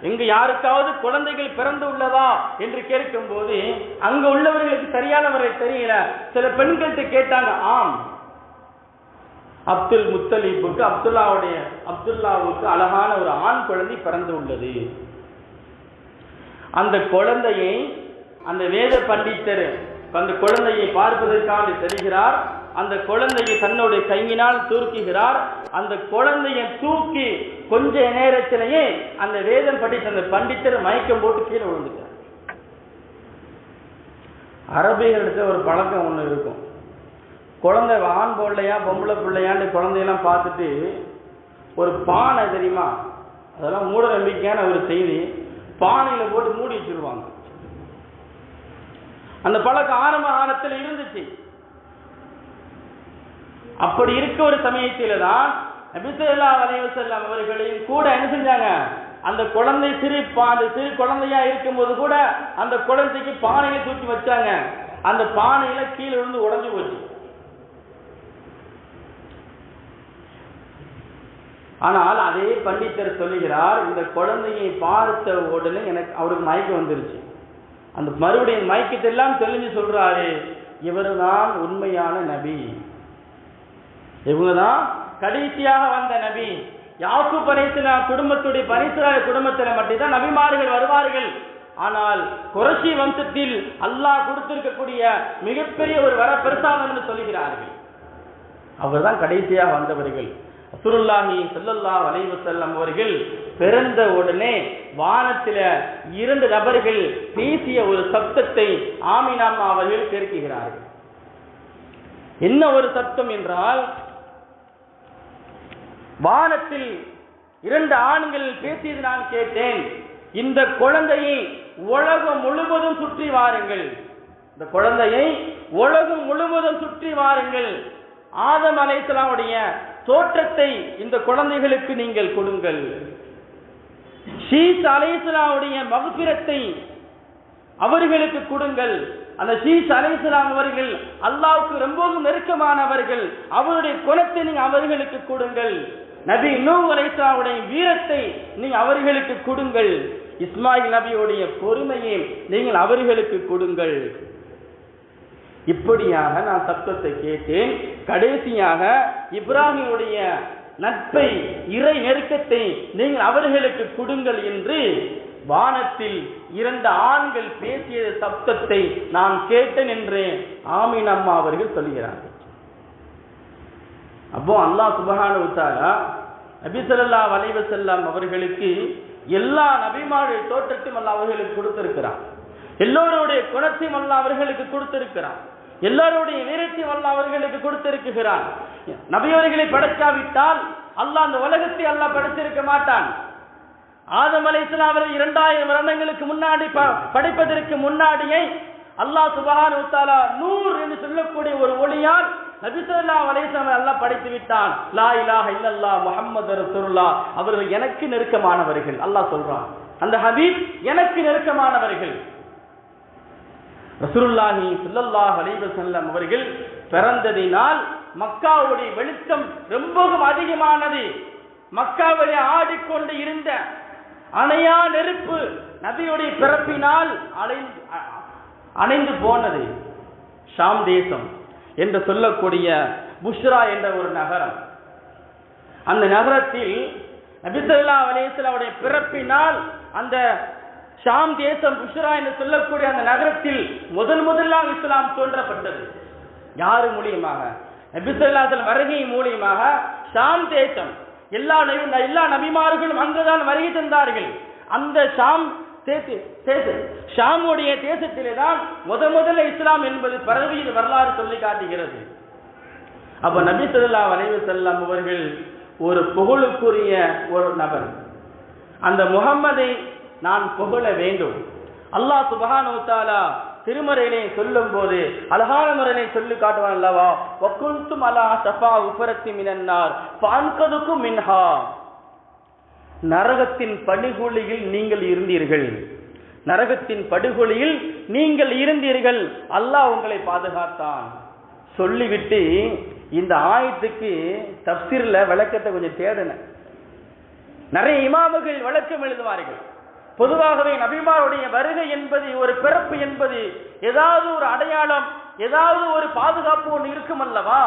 எங்க யாருக்காவது குழந்தைகள் பிறந்து உள்ளதா என்று கேட்கும் போது அங்க உள்ளவர்களுக்கு சரியானவரை தெரியல. சில பெண்கள்கிட்ட கேட்டாங்க, ஆம், அப்துல் முத்தலீபுக்கு அப்துல்லாவுக்கு அழகான ஒரு ஆண் குழந்தை பிறந்து உள்ளது. அந்த குழந்தையை அந்த வேத பண்டிதர் அந்த குழந்தையை பார்ப்பதற்காக செல்கிறார். அந்த குழந்தையை தன்னுடைய கையினால் தூக்குகிறார். அந்த குழந்தையை தூக்கி கொஞ்ச நேரத்திலேயே அந்த வேதம் படித்த அந்த பண்டிதர் மயக்கம் போட்டு கீழே விழுந்துட்டார். அரபிகளுக்கு ஒரு பழக்கம் ஒன்று இருக்கும். குழந்தை ஆண் பிள்ளையா பொம்பளை பிள்ளையான்னு குழந்தையெல்லாம் பார்த்துட்டு ஒரு பானை தெரியுமா, அதெல்லாம் மூட நம்பிக்கையான ஒரு செய்தி, பானையில் போட்டு மூடி வச்சிருவாங்க. அந்த பழக்கம் ஆரம்ப காலத்தில் இருந்துச்சு. அப்படி இருக்க ஒரு சமயத்தில தான் நபி ஸல்லல்லாஹு அலைஹி வஸல்லம் அவர்களையும் கூட என்ன செஞ்சாங்க, அந்த குழந்தை சிறு குழந்தையா இருக்கும்போது கூட அந்த குழந்தைக்கு பானையில தூக்கி வச்சாங்க. அந்த பானையில கீழே விழுந்து உடைஞ்சு போச்சு. ஆனால் அதே பண்டிதர் சொல்லுகிறார், இந்த குழந்தையை பார்த்த உடனே அவருக்கு மயக்கம் வந்துருச்சு. அந்த மறுபடியும் மயக்கத்தெல்லாம் தெளிஞ்சு சொல்றாரு, இவருதான் உண்மையான நபி, இவங்கதான் கடைசியாக வந்த நபி. யாக்கூப் அலைஹிஸ்ஸலாம் குடும்பத்துடைய பனிஸ்ராயல் குடும்பத்தில் மட்டும்தான் நபிமார்கள் வருவார்கள். ஆனால் குறைஷி வம்சத்தில் அல்லாஹ் கொடுத்திருக்கக்கூடிய மிகப்பெரிய ஒரு வரப்பிரசாதம் என்று சொல்லுகிறார்கள். அவர்தான் கடைசியாக வந்தவர்கள். ரசூலுல்லாஹி ஸல்லல்லாஹு அலைஹி வஸல்லம் அவர்கள் பிறந்த உடனே வானத்தில 2 நபர்கள் பேசிய ஒரு சப்தத்தை ஆமினா அவர்கள் கேட்கிறார்கள். என்ன ஒரு சப்தம் என்றால், வானத்தில் 2 ஆண்கள் பேசியது நான் கேட்டேன், இந்த குழந்தையை உலகம் முழுவதும் சுற்றி வாருங்கள், இந்த குழந்தையை உலகம் முழுவதும் சுற்றி வாருங்கள், ஆதம் அலைஹிஸ்ஸலாமுடைய தோற்றத்தை இந்த குழந்தைகளுக்கு நீங்கள் கொடுங்கள், ஷீஸ் அலைஹிஸ்ஸலாமுடைய மக்ஃபிரத்தை அவர்களுக்கு கொடுங்கள். அந்த ஷீஸ் அலைஹிஸ்ஸலாம் அவர்கள் அல்லாஹ்வுக்கு ரொம்பவும் நெருக்கமானவர்கள், அவருடைய குணத்தை நீங்க அவர்களுக்கு கொடுங்கள். நபி நூஹ் அலைஹிஸ்ஸலாமுடைய வீரத்தை நீங்க அவர்களுக்கு கொடுங்கள். இஸ்மாயில் நபியுடைய பொறுமையை நீங்கள் அவர்களுக்கு கொடுங்கள். இப்படியாக நான் சப்தத்தை கேட்டேன். கடைசியாக இப்ராஹிமுடைய நட்பை, இறை நெருக்கத்தை நீங்கள் அவர்களுக்கு கொடுங்கள் என்று வானத்தில் 2 ஆண்கள் பேசிய சப்தத்தை நான் கேட்டேன் என்று ஆமீன் அம்மா அவர்கள் சொல்கிறார்கள். அப்போ அல்லாஹ் சுப்ஹானஹு வ தஆலா நபி ஸல்லல்லாஹு அலைஹி வஸல்லம் அவர்களுக்கு எல்லா நபிமாருடைய தோற்றத்தையும் அல்லாஹ் அவர்களுக்கு கொடுத்திருக்கிறார். எல்லோருடைய குணத்தையும் அல்லாஹ் அவர்களுக்கு கொடுத்திருக்கிறார். எல்லாருடைய வீரத்தையும் அல்லாஹ் அவர்களுக்கு கொடுத்திருக்கிறான். நபியவர்களை படைக்காவிட்டால் அல்லாஹ் அந்த உலகத்தை அல்லாஹ் படைத்திருக்க மாட்டான். ஆதம் அலைஹிஸ்ஸலாம் அவர்கள் 2000 வருடங்களுக்கு முன்னாடி படைப்பதற்கு முன்னாடியே அல்லாஹ் சுப்ஹானஹு வ தஆலா நூர் என்று சொல்லக்கூடிய ஒரு ஒளியால் நபி ஸல்லல்லாஹு அலைஹி வஸல்லம் அல்லாஹ் படைத்து விட்டான். லா இலாஹ இல்லல்லாஹ் முஹம்மது ரசூலுல்லாஹ், அவர்கள் எனக்கு நெருக்கமானவர்கள். அல்லாஹ் சொல்றான், அந்த ஹபீப் எனக்கு நெருக்கமானவர்கள். ரசூலுல்லாஹி ஸல்லல்லாஹு அலைஹி வஸல்லம் அவர்கள் பிறந்ததினால் மக்காவுடைய வெளிச்சம் ரொம்பவும் அதிகமானது. மக்காவிலே ஆடிக்கொண்டு இருந்த அணையா நெருப்பு நபியுடைய பிறப்பினால் அணைந்து போனது. ஷாம் தேசம் என்று சொல்லக்கூடிய புஷ்ரா என்ற ஒரு நகரம். அந்த நகரத்தில் நபி ஸல்லல்லாஹு அலைஹி வஸல்லம் பிறப்பினால் அந்த ஷாம் தேசம் புஷ்ரா என்று சொல்லக்கூடிய அந்த நகரத்தில் முதலாக இஸ்லாம் தோன்றப்பட்டது. யாரு மூலியமாக? நபி ஸல்லல்லாஹு அலைஹி வஸல்லம் வருகை மூலியமாக ஷாம் தேசம் எல்லா நபிமார்களும் அங்குதான் வருகை தந்தார்கள். அந்த ஷாமுடைய தேசத்திலே தான் முதல்ல இஸ்லாம் என்பது பரவிய வரலாறு சொல்லி காட்டுகிறது. அப்ப நபி ஸல்லல்லாஹு அலைஹி வஸல்லம் அவர்கள் ஒரு புகழுக்குரிய ஒரு நபர். அந்த முஹம்மதை நான் புகழ வேண்டும். அல்லாஹ் சுப்ஹானஹு வ தஆலா திருமறையிலே சொல்லும் போது அழகான முறையிலே சொல்லி காட்டுவான் அல்லவா, வகுந்தும் அலா ஷஃபா உஃபரத்தி மினன் நார் ஃபஅன்கதுகும் மின்ஹா, நரகத்தின் படுகொலியில் நீங்கள் இருந்தீர்கள், நரகத்தின் படுகொலியில் நீங்கள் இருந்தீர்கள், அல்லாஹ் உங்களை பாதுகாத்தான் சொல்லிவிட்டு இந்த ஆயத்துக்கு தஃப்சீர்ல விளக்கத்தை கொஞ்சம் தேடினேன். நிறைய இமாமுகள் விளக்கம் எழுதுவார்கள். பொதுவாகவே நபிமாருடைய வருகை என்பது, ஒரு பிறப்பு என்பது ஏதாவது ஒரு அடையாளம், ஏதாவது ஒரு பாதுகாப்பு ஒன்று இருக்கும் அல்லவா.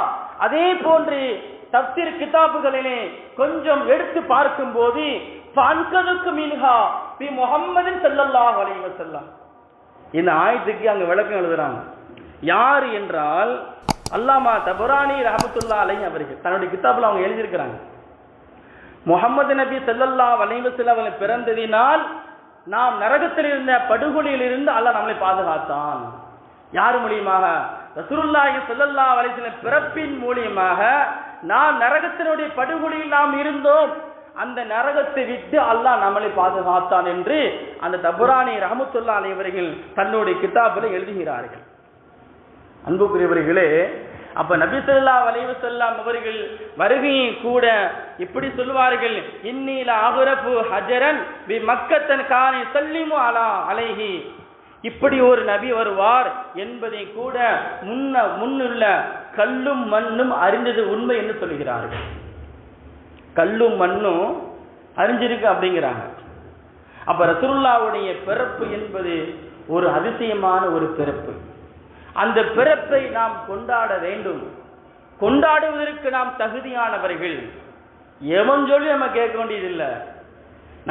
அதே போன்று தஃப்சீர் கிதாபுகளிலே கொஞ்சம் எடுத்து பார்க்கும் போது பி முஹம்மதின் ஸல்லல்லாஹு அலைஹி வஸல்லம். இந்த ஆயத்துக்கு அங்க விளக்கம் எழுதுறாங்க. யார் என்றால் அல்லாமா தபரானி ரஹ்மத்துல்லாஹி அலைஹி அவர்கள் தன்னுடைய கிதாபில் அவங்க எழுதியிருக்கிறாங்க, முஹம்மது நபி ஸல்லல்லாஹு அலைஹி வஸல்லம் அவர்கள் பிறந்ததினால் நாம் நரகத்தில் இருந்த படுகொலியில் இருந்து அல்லாஹ் நம்மளை பாதுகாத்தான். யார் மூலியமாக? ரசூலுல்லாஹி ஸல்லல்லாஹு அலைஹி வஸல்லம் பிறப்பின் மூலியமாக நாம் நரகத்தினுடைய படுகொலியில் நாம் இருந்தோம், அந்த நரகத்தை விட்டு அல்லாஹ் நம்மளை பாதுகாத்தான் என்று அந்த தபரானி ரஹ்மத்துல்லாஹி அலைஹி அவர்கள் தன்னுடைய கிதாபில் எழுதுகிறார்கள். அன்புக்குரியவர்களே, அப்ப நபி ஸல்லல்லாஹு அலைஹி வஸல்லம் அவர்கள் வருகையை கூட இப்படி சொல்வார்கள், இன்னி லா அக்ரஃபு ஹஜரன் பி மக்கத்தன் கான ஸல்லிமு அலா அலைஹி. இப்படி ஒரு நபி வருவார் என்பதை கூட முன்னுள்ள கல்லும் மண்ணும் அறிந்தது உண்மை என்று சொல்கிறார்கள். கல்லும் மண்ணும் அறிஞ்சிருக்கு அப்படிங்கிறாங்க. அப்ப ரசூலுல்லாஹ்வுடைய பிறப்பு என்பது ஒரு அதிசயமான ஒரு பிறப்பு. அந்த பிறப்பை நாம் கொண்டாட வேண்டும். கொண்டாடுவதற்கு நாம் தகுதியானவர்கள். எவன் சொல்லி நம்ம கேட்க வேண்டியதில்லை.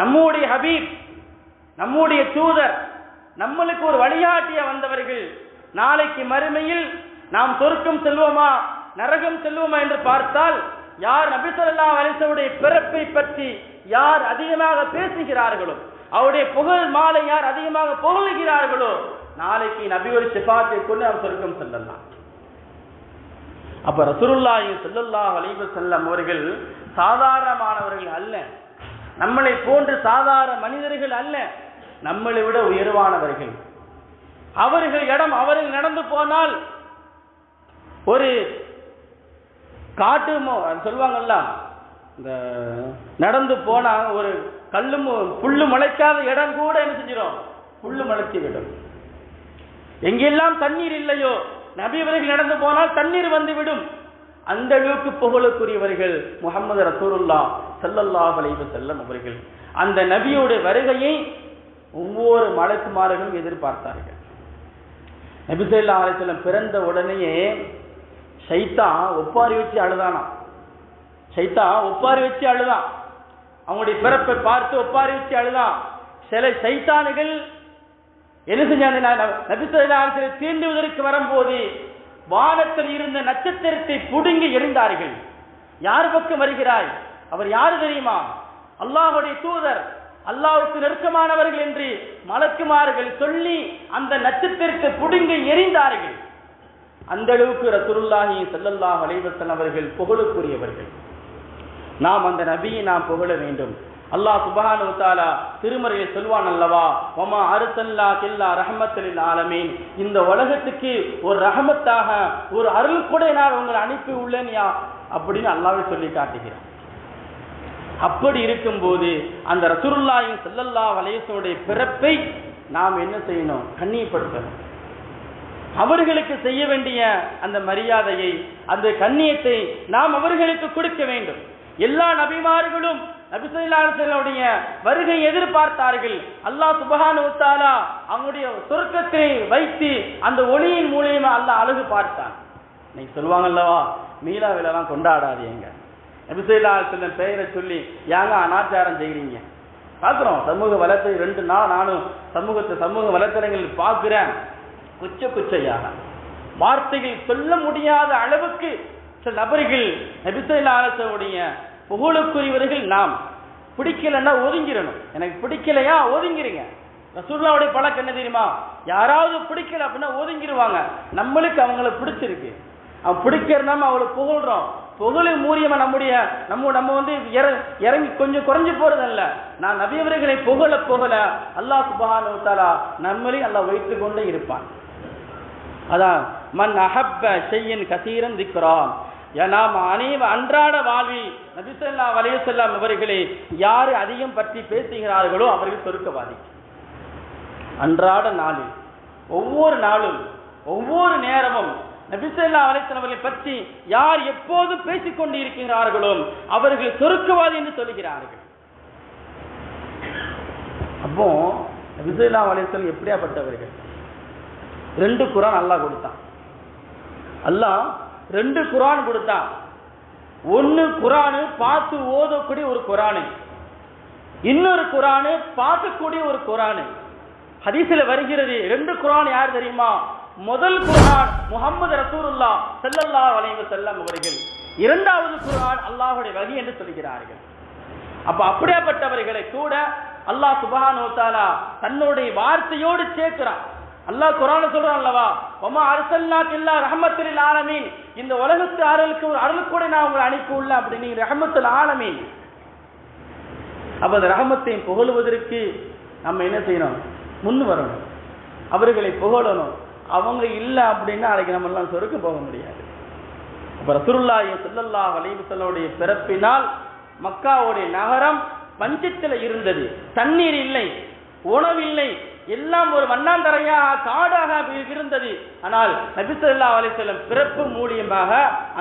நம்முடைய ஹபீப், நம்முடைய தூதர், நம்மளுக்கு ஒரு வழிகாட்டிய வந்தவர்கள். நாளைக்கு மறுமையில் நாம் சொர்க்கம் செல்வோமா நரகம் செல்வோமா என்று பார்த்தால், யார் நபி ஸல்லல்லாஹு அலைஹி வஸல்லம் பிறப்பை பற்றி யார் அதிகமாக பேசுகிறார்களோ, அவருடைய புகழ் மாலை யார் அதிகமாக புகழுகிறார்களோ, நாளைக்கு நபி ஒரு சிஃபாத்தை கொண்டு நாம் சொர்க்கம் செல்லலாம். அப்ப ரசூலுல்லாஹி ஸல்லல்லாஹு அலைஹி வஸல்லம் அவர்கள் சாதாரணமானவர்கள் அல்ல, நம்மளை போன்று சாதாரண மனிதர்கள் அல்ல, நம்மளை விட உயர்வானவர்கள். அவர்கள் நடந்து போனால் ஒரு காட்டு சொல்லுவாங்கல்ல, இந்த நடந்து போனா ஒரு கல்லும் புல்லு முளைக்காத இடம் கூட என்ன செஞ்சிடும், புல்லு முளைச்சி விடும். எங்கெல்லாம் தண்ணீர் இல்லையோ நபி அவர்கள் நடந்து போனால் தண்ணீர் வந்து விடும். அந்த அளவுக்கு புகழுக்குரியவர்கள் முஹம்மது ரசூலுல்லாஹ் ஸல்லல்லாஹு அலைஹி வஸல்லம் அவர்கள். அந்த நபியோட வருகையை ஒவ்வொரு மலக்குமார்களும் எதிர்பார்த்தார்கள். நபி ஸல்லல்லாஹு அலைஹி வஸல்லம் பிறந்த உடனேயே ஷைத்தான் ஒப்பாரி வச்சு அழுதானா. ஷைத்தான் ஒப்பாரி வச்சு அழுதான். அவங்களுடைய பிறப்பை பார்த்து ஒப்பாரி வச்சு அழுதான். சில ஷைத்தானுகள் என்ன செஞ்சாங்க, நபி ஸல்லல்லாஹு அலைஹி வஸல்லம் தீண்டுவதற்கு வரும்போது வானத்தில் இருந்த நட்சத்திரத்தை புடுங்கி எறிந்தார்கள். யார் பக்கம் வருகிறாய், அவர் யாரு தெரியுமா, அல்லாஹ்வுடைய தூதர், அல்லாஹ்வுக்கு நெருக்கமானவர்கள் என்று மலக்குமார்கள் சொல்லி அந்த நட்சத்திரத்தை புடுங்கி எறிந்தார்கள். அந்த அளவுக்கு ரசூலுல்லாஹி ஸல்லல்லாஹு அலைஹி வஸல்லம் அவர்கள் புகழுக்குரியவர்கள். நாம் அந்த நபியை நாம் புகழ வேண்டும். அல்லாஹ் சுப்ஹானஹு வ தஆலா திருமறையில் சொல்வான் அல்லவா, வமா அர்ஸல்னாக இல்லா ரஹ்மத்தல் லில் ஆலமீன், இந்த உலகத்துக்கு ஒரு ரஹமத்தாக ஒரு அருள் கூட நான் உங்களை அனுப்பி உள்ளேன் அப்படின்னு அல்லாஹ்வே சொல்லி காட்டுகிறார். அப்படி இருக்கும்போது அந்த ரசூலுல்லாஹி ஸல்லல்லாஹு அலைஹி வஸல்லம் பிறப்பை நாம் என்ன செய்யணும், கண்ணியப்படுத்தணும். அவர்களுக்கு செய்ய வேண்டிய அந்த மரியாதையை, அந்த கண்ணியத்தை நாம் அவர்களுக்கு கொடுக்க வேண்டும். எல்லா நபிமார்களும் நபி ஸல்லல்லாஹு அலைஹி வஸல்லம் வருகை எதிர்பார்த்தார்கள். அல்லாஹ் சுப்ஹானஹு வ தஆலா அவங்களுடைய சொர்க்கத்தை வைத்து அந்த ஒளியின் மூலமா அல்லாஹ் அழகு பார்த்தான். இன்னைக்கு சொல்லுவாங்க அல்லவா, மீலா விழாலாம் கொண்டாடாதீங்க, நபி ஸல்லல்லாஹு அலைஹி வஸல்லம் பெயரை சொல்லி ஏங்க அனாச்சாரம் செய்கிறீங்க. பார்க்குறோம் சமூக வலைத்தளை 2 நாள் நானும் சமூக வலைத்தளங்களில் பார்க்குறேன். குச்சையாக வார்த்தைகள் சொல்ல முடியாத அளவுக்கு சில நபர்கள் நபி ஸல்லல்லாஹு அலைஹி வஸல்லம் புகழுக்குரியவர்கள். நாம் பிடிக்கலன்னா ஒதுங்கிடணும். எனக்கு பிடிக்கலையா ஒதுங்கிருங்க. ரசூலுல்லாஹ்வுடைய பழக்கம் என்ன தெரியுமா, யாராவது பிடிக்கல அப்படின்னா ஒதுங்கிடுவாங்க. நம்மளுக்கு அவங்கள பிடிச்சிருக்கு, அவன் பிடிக்கிறனாம அவளை புகழ்றோம். புகழு மூலியமா நம்ம வந்து இறங்கி கொஞ்சம் குறைஞ்சு போறதல்ல. நான் நபியவர்களை புகழ அல்லாஹ் சுப்ஹானஹு வ தஆலா நம்மளையும் அல்லாஹ் வைத்துக் கொண்டே இருப்பான். அதான் மன் அஹப்ப ஷையன் கஸீரன் திக்ரா, நாம் அன்றாட வாழ்வில் நபி ஸல்லல்லாஹு அலைஹி வஸல்லம் அவர்களை யார் அதிகம் பற்றி பேசுகிறார்களோ அவர்கள் சொர்க்கவாதி. அன்றாட நாளில் ஒவ்வொரு நாளும் ஒவ்வொரு நேரமும் நபி ஸல்லல்லாஹு அலைஹி வஸல்லம் அவர்களை பற்றி யார் எப்போது பேசிக்கொண்டு இருக்கிறார்களோ அவர்கள் சொர்க்கவாதி என்று சொல்கிறார்கள். அப்போ நபி ஸல்லல்லாஹு அலைஹி வஸல்லம் எப்படியாப்பட்டவர்கள்? 2 குர்ஆன் அல்லாஹ் கொடுத்தான். அல்லாஹ் 2 குர்ஆன் கொடுத்தான். 1 குர்ஆன் பார்த்து ஓதக்கூடிய ஒரு குர்ஆன், இன்னொரு குர்ஆன் பார்க்கக்கூடிய ஒரு குர்ஆன். ஹதீஸ்ல வருகிறது 2 குர்ஆன் யார் தெரியுமா? முதல் குர்ஆன் முஹம்மது ரசூலுல்லாஹ் ஸல்லல்லாஹு அலைஹி வஸல்லம் அவர்கள், இரண்டாவது குர்ஆன் அல்லாஹ்வுடைய வஹி என்று சொல்கிறார்கள். அப்ப அப்படியாப்பட்டவர்களை கூட அல்லாஹ் சுப்ஹானஹு வ தஆலா தன்னுடைய வார்த்தையோடு சேர்க்கிறான். அல்லாஹ் குர்ஆன்ல சொல்றான் அல்லவா, வமா அர்சல்னாக இல்லா ரஹ்மத்துல் லில் ஆலமீன், இந்த உலகத்து அருளுக்கு ஒரு அருள் கூட நான் உங்களை அனுப்பி உள்ள அப்படி நீங்க ரஹ்மத்துல் ஆலமீன். அப்ப அந்த ரஹ்மத்தை புகழுவதற்கு நம்ம என்ன செய்யணும்? முன் வரணும், அவர்களை புகழணும். அவங்க இல்லை அப்படின்னா நாளைக்கு நம்ம எல்லாம் சொர்க்க போக முடியாது. அப்ப ரசூலுல்லாஹி ஸல்லல்லாஹு அலைஹி வஸல்லம் பிறப்பினால் மக்காவுடைய நகரம் பஞ்சத்தில் இருந்தது. தண்ணீர் இல்லை, உணவில்லை, எல்லாம் ஒரு வண்ணாந்தரையாக காடாக இருந்தது. ஆனால் நபி ஸல்லல்லாஹு அலைஹி வஸல்லம் பிறப்பு மூலியமாக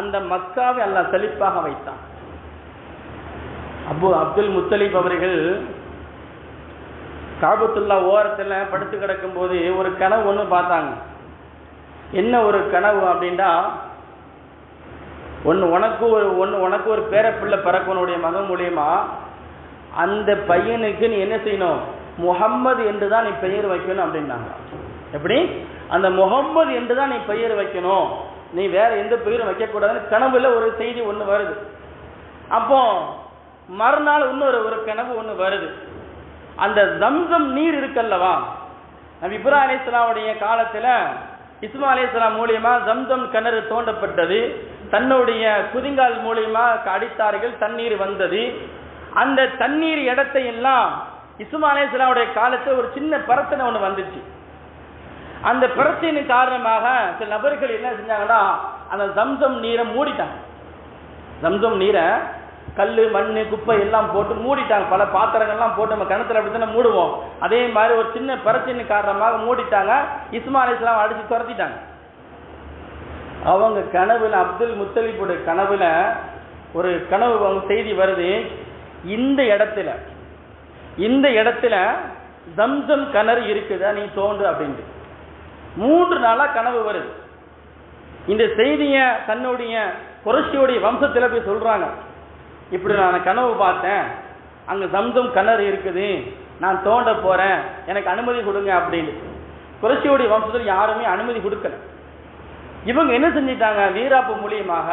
அந்த மக்காவை அல்லாஹ் செழிப்பாக வைத்தான். அப்துல் முத்தலிப் அவர்கள் காபத்துல்லா ஓரத்தில் படுத்து கிடக்கும் போது ஒரு கனவு ஒன்று பார்த்தாங்க. என்ன ஒரு கனவு அப்படின்னா, உனக்கு ஒரு பேரப்பிள்ளை பிறக்கனுடைய மகன் மூலியமா அந்த பையனுக்கு நீ என்ன செய்யணும்? முஹம்மது என்று தான் நீ பெயர் வைக்கணும் அப்படின்னாங்க. எப்படி? அந்த முஹம்மது என்று தான் நீ பெயர் வைக்கணும், நீ வேற எந்த பெயரும் வைக்கக்கூடாதுன்னு கனவுல ஒரு செய்தி ஒன்று வருது. அப்போ மறுநாள் இன்னொரு கனவு ஒன்று வருது. அந்த ஜம்சம் நீர் இருக்கல்லவா, நபி இப்ராஹிம் அலைஹிஸ்ஸலாமுடைய காலத்துல இஸ்மாயில் அலைஹிஸ்ஸலாம் மூலியமா ஜம்சம் கிணறு தோண்டப்பட்டது. தன்னுடைய குதிங்கால் மூலியமா அடித்தார்கள், தண்ணீர் வந்தது. அந்த தண்ணீர் இடத்தை எல்லாம் இஸ்மாயில் அலைஹிஸ்ஸலாமுடைய காலத்துல ஒரு சின்ன பிரச்சனை ஒன்று வந்துச்சு. அந்த பிரச்சனையின் காரணமாக சில நபர்கள் என்ன செஞ்சாங்கன்னா, அந்த ஜம்சம் நீரை மூடிட்டாங்க. ஜம்சம் நீரை கல் மண் குப்பை எல்லாம் போட்டு மூடிட்டாங்க. பல பாத்திரங்கள்லாம் போட்டு நம்ம கிணத்துல அப்படி தானே மூடுவோம். அதே மாதிரி ஒரு சின்ன பிரச்சனை காரணமாக மூடிட்டாங்க. இஸ்மாயில் அலைஹிஸ்ஸலாம் அடிச்சு துரத்திட்டாங்க. அவங்க கனவுல, அப்துல் முத்தலிப்புடைய கனவுல ஒரு கனவு செய்தி வருது. இந்த இடத்துல ஜம்சம் கிணறு இருக்குதா, நீ தோண்டு அப்படின்ட்டு 3 நாளா கனவு வருது. இந்த செய்தியை தன்னுடைய குறைஷியோடைய வம்சத்தில் போய் சொல்றாங்க. இப்படி நான் கனவு பார்த்தேன், அங்கே ஜம்சம் கிணறு இருக்குது, நான் தோண்ட போறேன், எனக்கு அனுமதி கொடுங்க அப்படின்னு. குறைஷியோடைய வம்சத்தில் யாருமே அனுமதி கொடுக்கல. இவங்க என்ன செஞ்சிட்டாங்க? வீராப்பு மூலியமாக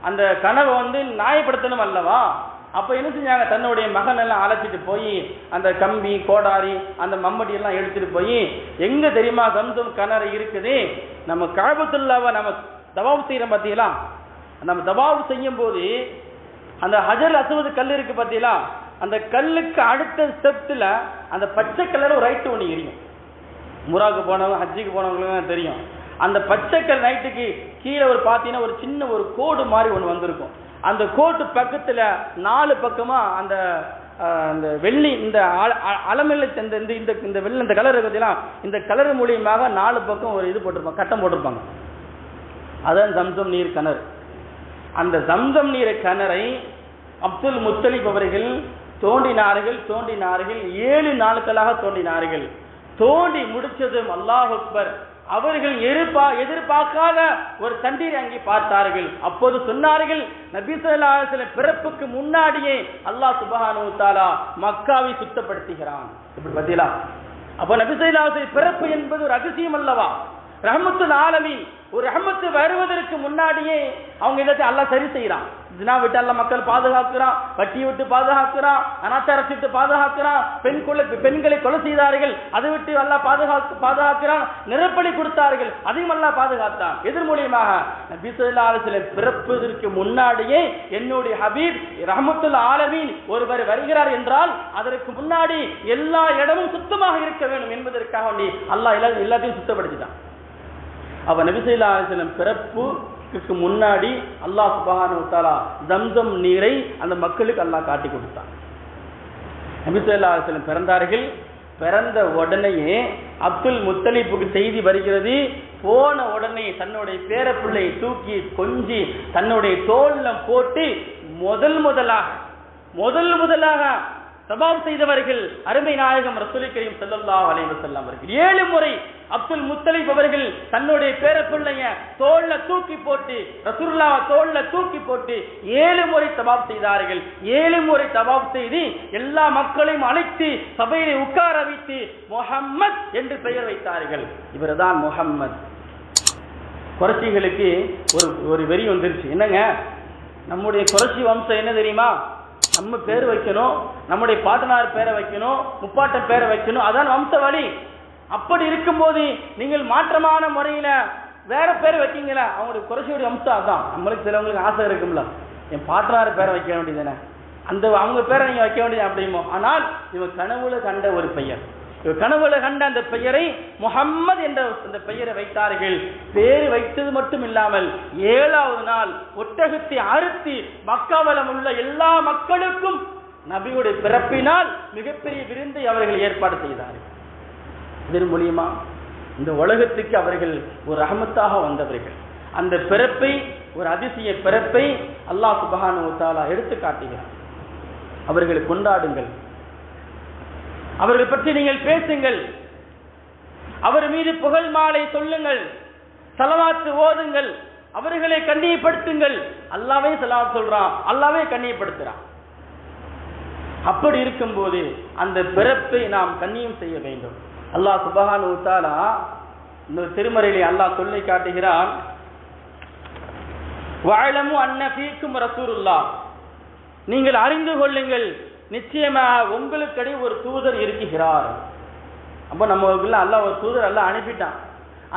அந்த கனவை நியாயப்படுத்தணும் அல்லவா. அப்ப என்ன செஞ்சாங்க? தன்னுடைய மகன் எல்லாம் அழைச்சிட்டு போய் அந்த கம்பி கோடாரி அந்த மம்மடி எல்லாம் எடுத்துட்டு போய், எங்க தெரியுமா ஜம்சம் கிணறு இருக்குது, நம்ம கஅபத்துல்லாவை நம்ம தவாப் செய்யறோம் பார்த்தீங்களா, நம்ம தவாப் செய்யும் போது அந்த ஹஜர் அஸ்வத் கல் இருக்கு பார்த்தீங்களா, அந்த கல்லுக்கு அடுத்த ஸ்டெப்ல அந்த பச்சை கலர் ஒரு ரைட்டு ஒன்று எரியும். முராக்கு போனவங்க ஹஜ்ஜுக்கு போனவங்களுக்கு தெரியும். அந்த பச்சை கல் ரைட்டுக்கு கீழே பார்த்தீங்கன்னா ஒரு சின்ன ஒரு கோடு மாதிரி ஒன்று வந்திருக்கும். அந்த கோட்டு பக்கத்துல 4 பக்கமா அந்த வெள்ளி இந்த அலமில்ல இந்த வெள்ளி இந்த கலர் பார்த்தீங்கன்னா, இந்த கலர் மூலியமாக 4 பக்கம் ஒரு இது போட்டிருப்பாங்க, கட்டம் போட்டிருப்பாங்க. அதான் ஜம்சம் நீர் கிணறு. அந்த ஜம்சம் நீர் கிணறை அப்துல் முத்தலிப் அவர்கள் தோண்டினார்கள் 7 நாட்களாக தோண்டினார்கள். தோண்டி முடிச்சதும் அல்லாஹ் அக்பர், அவர்கள் எதிர்பார்க்காத ஒரு தண்ணீரை அங்கே பார்த்தார்கள். அப்போது சொன்னார்கள், நபி ஸல்லல்லாஹு அலைஹி வஸல்லம் பிறப்புக்கு முன்னாடியே அல்லாஹ் சுப்ஹானஹு வ தஆலா மக்காவை சுத்தப்படுத்துகிறான். இப்படி பார்த்தீங்களா? அப்போ நபி ஸல்லல்லாஹு அலைஹி வஸல்லம் பிறப்பு என்பது ஒரு ரகசியம் அல்லவா, ரஹ்மத்துல் ஆலமீன். ஒரு ரஹ்மத்து வருவதற்கு முன்னாடியே அவங்க எல்லாத்தையும் அல்லாஹ் சரி செய்யறான். ஜினா விட்டு அல்லாஹ் மக்கள் பாதுகாக்கிறான், வட்டி விட்டு பாதுகாக்கிறான், அனாச்சாரத்தை விட்டு பாதுகாக்கிறான், பெண்களை கொலை செய்தார்கள் அதை விட்டு அல்லாஹ் பாதுகாக்கிறான், நிரப்பலி கொடுத்தார்கள் அதையும் அல்லாஹ் பாதுகாத்தான். எதன் மூலியமாக? நபி ஸல்லல்லாஹு அலைஹி வஸல்லம் பிறப்பதற்கு முன்னாடியே என்னுடைய ஹபீப் ரஹ்மத்துல் ஆலமீன் ஒருவர் வருகிறார் என்றால் அதற்கு முன்னாடி எல்லா இடமும் சுத்தமாக இருக்க வேண்டும் என்பதற்காக வேண்டி அல்லாஹ் எல்லாத்தையும் சுத்தப்படுத்திட்டான். அப்ப நபி ஸல்லல்லாஹு அலைஹி வஸல்லம் பிறப்புக்கு முன்னாடி அல்லாஹ் சுப்ஹானஹு வ தஆலா ஜம்சம் நீரை அந்த மக்களுக்கு அல்லாஹ் காட்டி கொடுத்தான். நபி ஸல்லல்லாஹு அலைஹி வஸல்லம் பிறந்தார்கள். பிறந்த உடனேயே அப்துல் முத்தலிப்புக்கு செய்தி வருகிறது. போன உடனே தன்னுடைய பேரப்பிள்ளை தூக்கி கொஞ்சி தன்னுடைய தோல்ல போட்டு முதல் முதலாக தவாப் செய்தவர்கள் அருமை நாயகம் ரசூல் கரீம் ஸல்லல்லாஹு அலைஹி வஸல்லம் அவர்கள் 7 முறை அப்துல் முத்தலிப் அவர்கள் தன்னுடைய பேரப்பிள்ளைய தோள்ல தூக்கி போட்டு ரசூலுல்லாஹ் தோள்ல தூக்கி போட்டு 7 முறை தவாப் செய்தார்கள். 7 முறை தவாப் செய்து எல்லா மக்களையும் அழைத்து சபையிலே உட்கார வைத்து முஹம்மத் என்று பெயர் வைத்தார்கள். இவர்தான் முஹம்மத். குறைச்சிகளுக்கு ஒரு வெறி வந்துருச்சு. என்னங்க, நம்முடைய குறைச்சி வம்சம் என்ன தெரியுமா, நம்ம பேர் வைக்கணும், நம்முடைய பாட்டனார் பேரை வைக்கணும், முப்பாட்டன் பேரை வைக்கணும், அதான் வம்ச வழி. அப்படி இருக்கும்போது நீங்கள் மாற்றமான முறையில வேற பேர் வைக்கீங்களா? அவங்களுடைய குறைச்சியுடைய வம்சம் அதான். நம்மளுக்கு சிலவங்களுக்கு ஆசை இருக்கும்ல, என் பாட்டனார் பேரை வைக்க வேண்டியதுதானே, அந்த அவங்க பேரை நீங்க வைக்க வேண்டியது அப்படிமோ. ஆனால் இவன் கனவுல கண்ட ஒரு பெயர், கனவுல கண்ட அந்த பெயரை முஹம்மது என்ற அந்த பெயரை வைத்தார்கள். பேர் வைத்தது மட்டும் இல்லாமல் 7வது நாள் ஒட்டகத்தை அறுத்து மக்காவலம் உள்ள எல்லா மக்களுக்கும் நபியுடைய பிறப்பினால் மிகப்பெரிய விருந்தை அவர்கள் ஏற்பாடு செய்தார்கள். இதன் மூலியமா இந்த உலகத்துக்கு அவர்கள் ஒரு ரஹமத்தாக வந்தவர்கள். அந்த பிறப்பை, ஒரு அதிசய பிறப்பை அல்லாஹ் சுப்ஹானஹு வ தஆலா எடுத்து காட்டுகிறார். அவர்களை கொண்டாடுங்கள், அவர்கள் பற்றி நீங்கள் பேசுங்கள், அவர் மீது புகழ் மாலை சொல்லுங்கள், ஸலவாத் ஓதுங்கள், அவர்களை கண்ணியப்படுத்துங்கள். அல்லாஹ்வே ஸலவாத் சொல்றான், அல்லாஹ்வே கண்ணியப்படுத்துறான். அப்படி இருக்கும்போது அந்த பிறப்பை நாம் கண்ணியம் செய்ய வேண்டும். அல்லாஹ் சுப்ஹானஹு வ தஆலா இந்த திருமறையிலே அல்லாஹ் சொல்லி காட்டுகிறான், வஅலமு அன்ன ஃபீக்கும் ரசூலுல்லாஹ், நீங்கள் அறிந்து கொள்ளுங்கள், நிச்சயமாக உங்களுக்கிடையே ஒரு தூதர் இருக்கிறார். அப்போ நம்மளுக்குள்ள அல்லாஹ் ஒரு தூதர் அல்லாஹ் அனுப்பிட்டான்.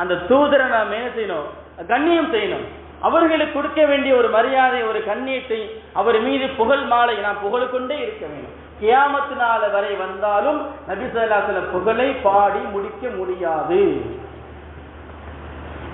அந்த தூதரை நாம் என்ன செய்யணும்? கண்ணியம் செய்யணும். அவர்களுக்கு கொடுக்க வேண்டிய ஒரு மரியாதை, ஒரு கண்ணியத்தை, அவர் மீது புகழ் மாலை நாம் புகழ்கொண்டே இருக்க வேண்டும். கியாமத்து நாள் வரை வந்தாலும் நபி ஸல்லல்லாஹு அலைஹி வஸல்லம் புகழை பாடி முடிக்க முடியாது.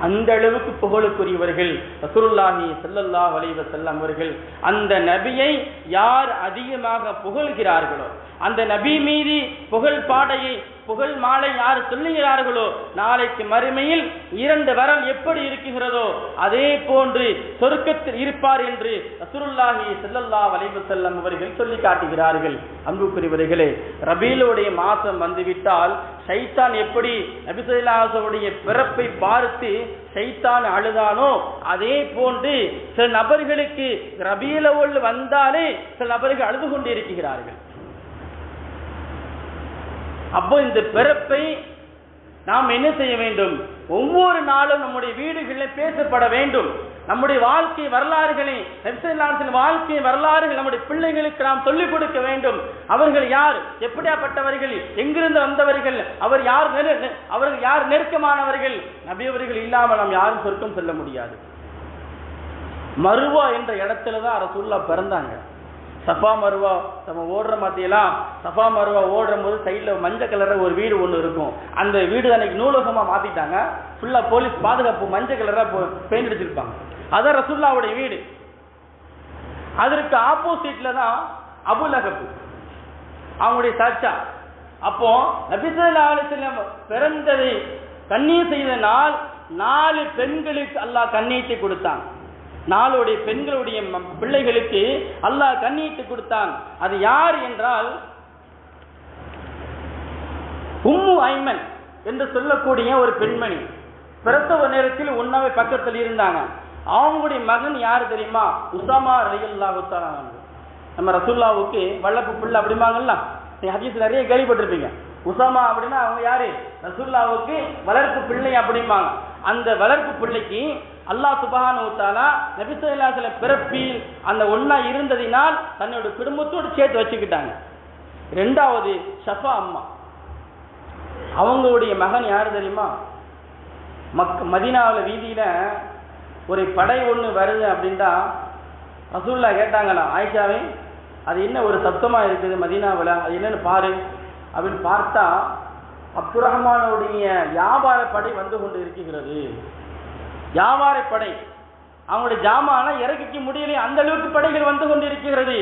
அந்த அளவுக்கு புகழுக்குரியவர்கள் ரசூலுல்லாஹி ஸல்லல்லாஹு அலைஹி வஸல்லம் அவர்கள். அந்த நபியை யார் அதிகமாக புகழ்கிறார்களோ, அந்த நபி மீது புகழ் பாடையை, புகழ் மாலை யார் சொல்லுகிறார்களோ, நாளைக்கு மறுமையில் 2 வரல் எப்படி இருக்குகிறதோ அதே போன்று சொர்க்கத்தில் இருப்பார் என்று ரசூலுல்லாஹி ஸல்லல்லாஹு அலைஹி வஸல்லம் அவர்கள் சொல்லி காட்டுகிறார்கள். அன்புக்குரியவர்களே, ரபீலுடைய மாதம் வந்துவிட்டால் ஷைத்தான் எப்படி நபி ஸல்லல்லாஹு அலைஹி வஸல்லம் பிறப்பை பார்த்து ஷைத்தான் அழுதானோ, அதே போன்று சில நபர்களுக்கு ரபீல் அவ்வல் வந்தாலே சில நபர்கள் அழுது கொண்டு இருக்கிறார்கள். அப்போ இந்த பிறப்பை நாம் என்ன செய்ய வேண்டும்? ஒவ்வொரு நாளும் நம்முடைய வீடுகளில் பேசப்பட வேண்டும். நம்முடைய வாழ்க்கை வரலாறுகளை, வாழ்க்கை வரலாறுகள் நம்முடைய பிள்ளைகளுக்கு நாம் சொல்லிக் கொடுக்க வேண்டும். அவர்கள் யார், எப்படியாப்பட்டவர்கள், எங்கிருந்து வந்தவர்கள், அவர்கள் யார் நெருக்கமானவர்கள். நபி அவர்கள் இல்லாமல் நாம் யாரும் சொர்க்கம் செல்ல முடியாது. மருவா என்ற இடத்துல தான் ரசூலுல்லாஹ் பிறந்தாங்க. சஃபா மருவா நம்ம ஓடுற மாதிரியெல்லாம் சஃபா மருவா ஓடுற போது சைடில் மஞ்சள் கலராக ஒரு வீடு ஒன்று இருக்கும். அந்த வீடு அன்னைக்கு நூலகமாக மாற்றிட்டாங்க. ஃபுல்லாக போலீஸ் பாதுகாப்பு மஞ்சள் கலராக பெயிண்ட் அடிச்சிருப்பாங்க. அதான் ரசூலுல்லாஹ்வுடைய வீடு. அதற்கு ஆப்போசிட்ல தான் அபூ லஹப், அவங்களுடைய சாச்சா. அப்போ நபி ஸல்லல்லாஹு அலைஹி வஸல்லம் பிறந்ததை கண்ணியம் செய்த நாள் 4 பெண்களுக்கு அல்லாஹ் கண்ணியத்தை கொடுத்தான். 4 பெண்களுடைய பிள்ளைகளுக்கு அல்லாஹ் கண்ணியத்தை கொடுத்தான். அது யார் என்றால் உம்மு ஐமன் என்று சொல்லக்கூடிய ஒரு பெண்மணி. பிரசவ நேரத்தில் உண்ணாவை பக்கத்தில் இருந்தாங்க. அவங்களுடைய மகன் யார் தெரியுமா? உசாமா ரலியல்லாஹு தஆலா. நம்ம ரசூலுல்லாஹ்வுக்கு வளர்ப்பு பிள்ளை அப்படிம்பாங்கல்ல, நீங்க ஹதீஸ் நிறைய கேள்விப்பட்டிருப்பீங்க. உசாமா அப்படின்னா அவங்க யாரு? ரசூலுல்லாஹ்வுக்கு வளர்ப்பு பிள்ளை அப்படிம்பாங்க. அந்த வளர்ப்பு பிள்ளைக்கு அல்லாஹ் சுப்ஹானஹு வ தஆலா நபி ஸல்லல்லாஹு அலைஹி வஸல்லம் பிறப்பில் அந்த ஒண்ணா இருந்ததினால் தன்னோட குடும்பத்தோடு சேர்த்து வச்சுக்கிட்டாங்க. 2வது ஷஃபா அம்மா, அவங்களுடைய மகன் யார் தெரியுமா? மதீனாவில் வீதியில ஒரு படை ஒன்று வருது அப்படின்ட்டா ரசூலுல்லாஹ் கேட்டாங்களா, ஆயிஷாவே அது என்ன ஒரு சத்தமா இருக்குது மதீனாவில், அது என்னன்னு பாரு அப்படின்னு பார்த்தா அப்துர் ரஹ்மானுடைய வியாபார படை வந்து கொண்டு இருக்கிறது. வியாபார படை, அவங்களுடைய ஜாமான இறக்கிக்க முடியல, அந்த அளவுக்கு படைகள் வந்து கொண்டு இருக்கிறது.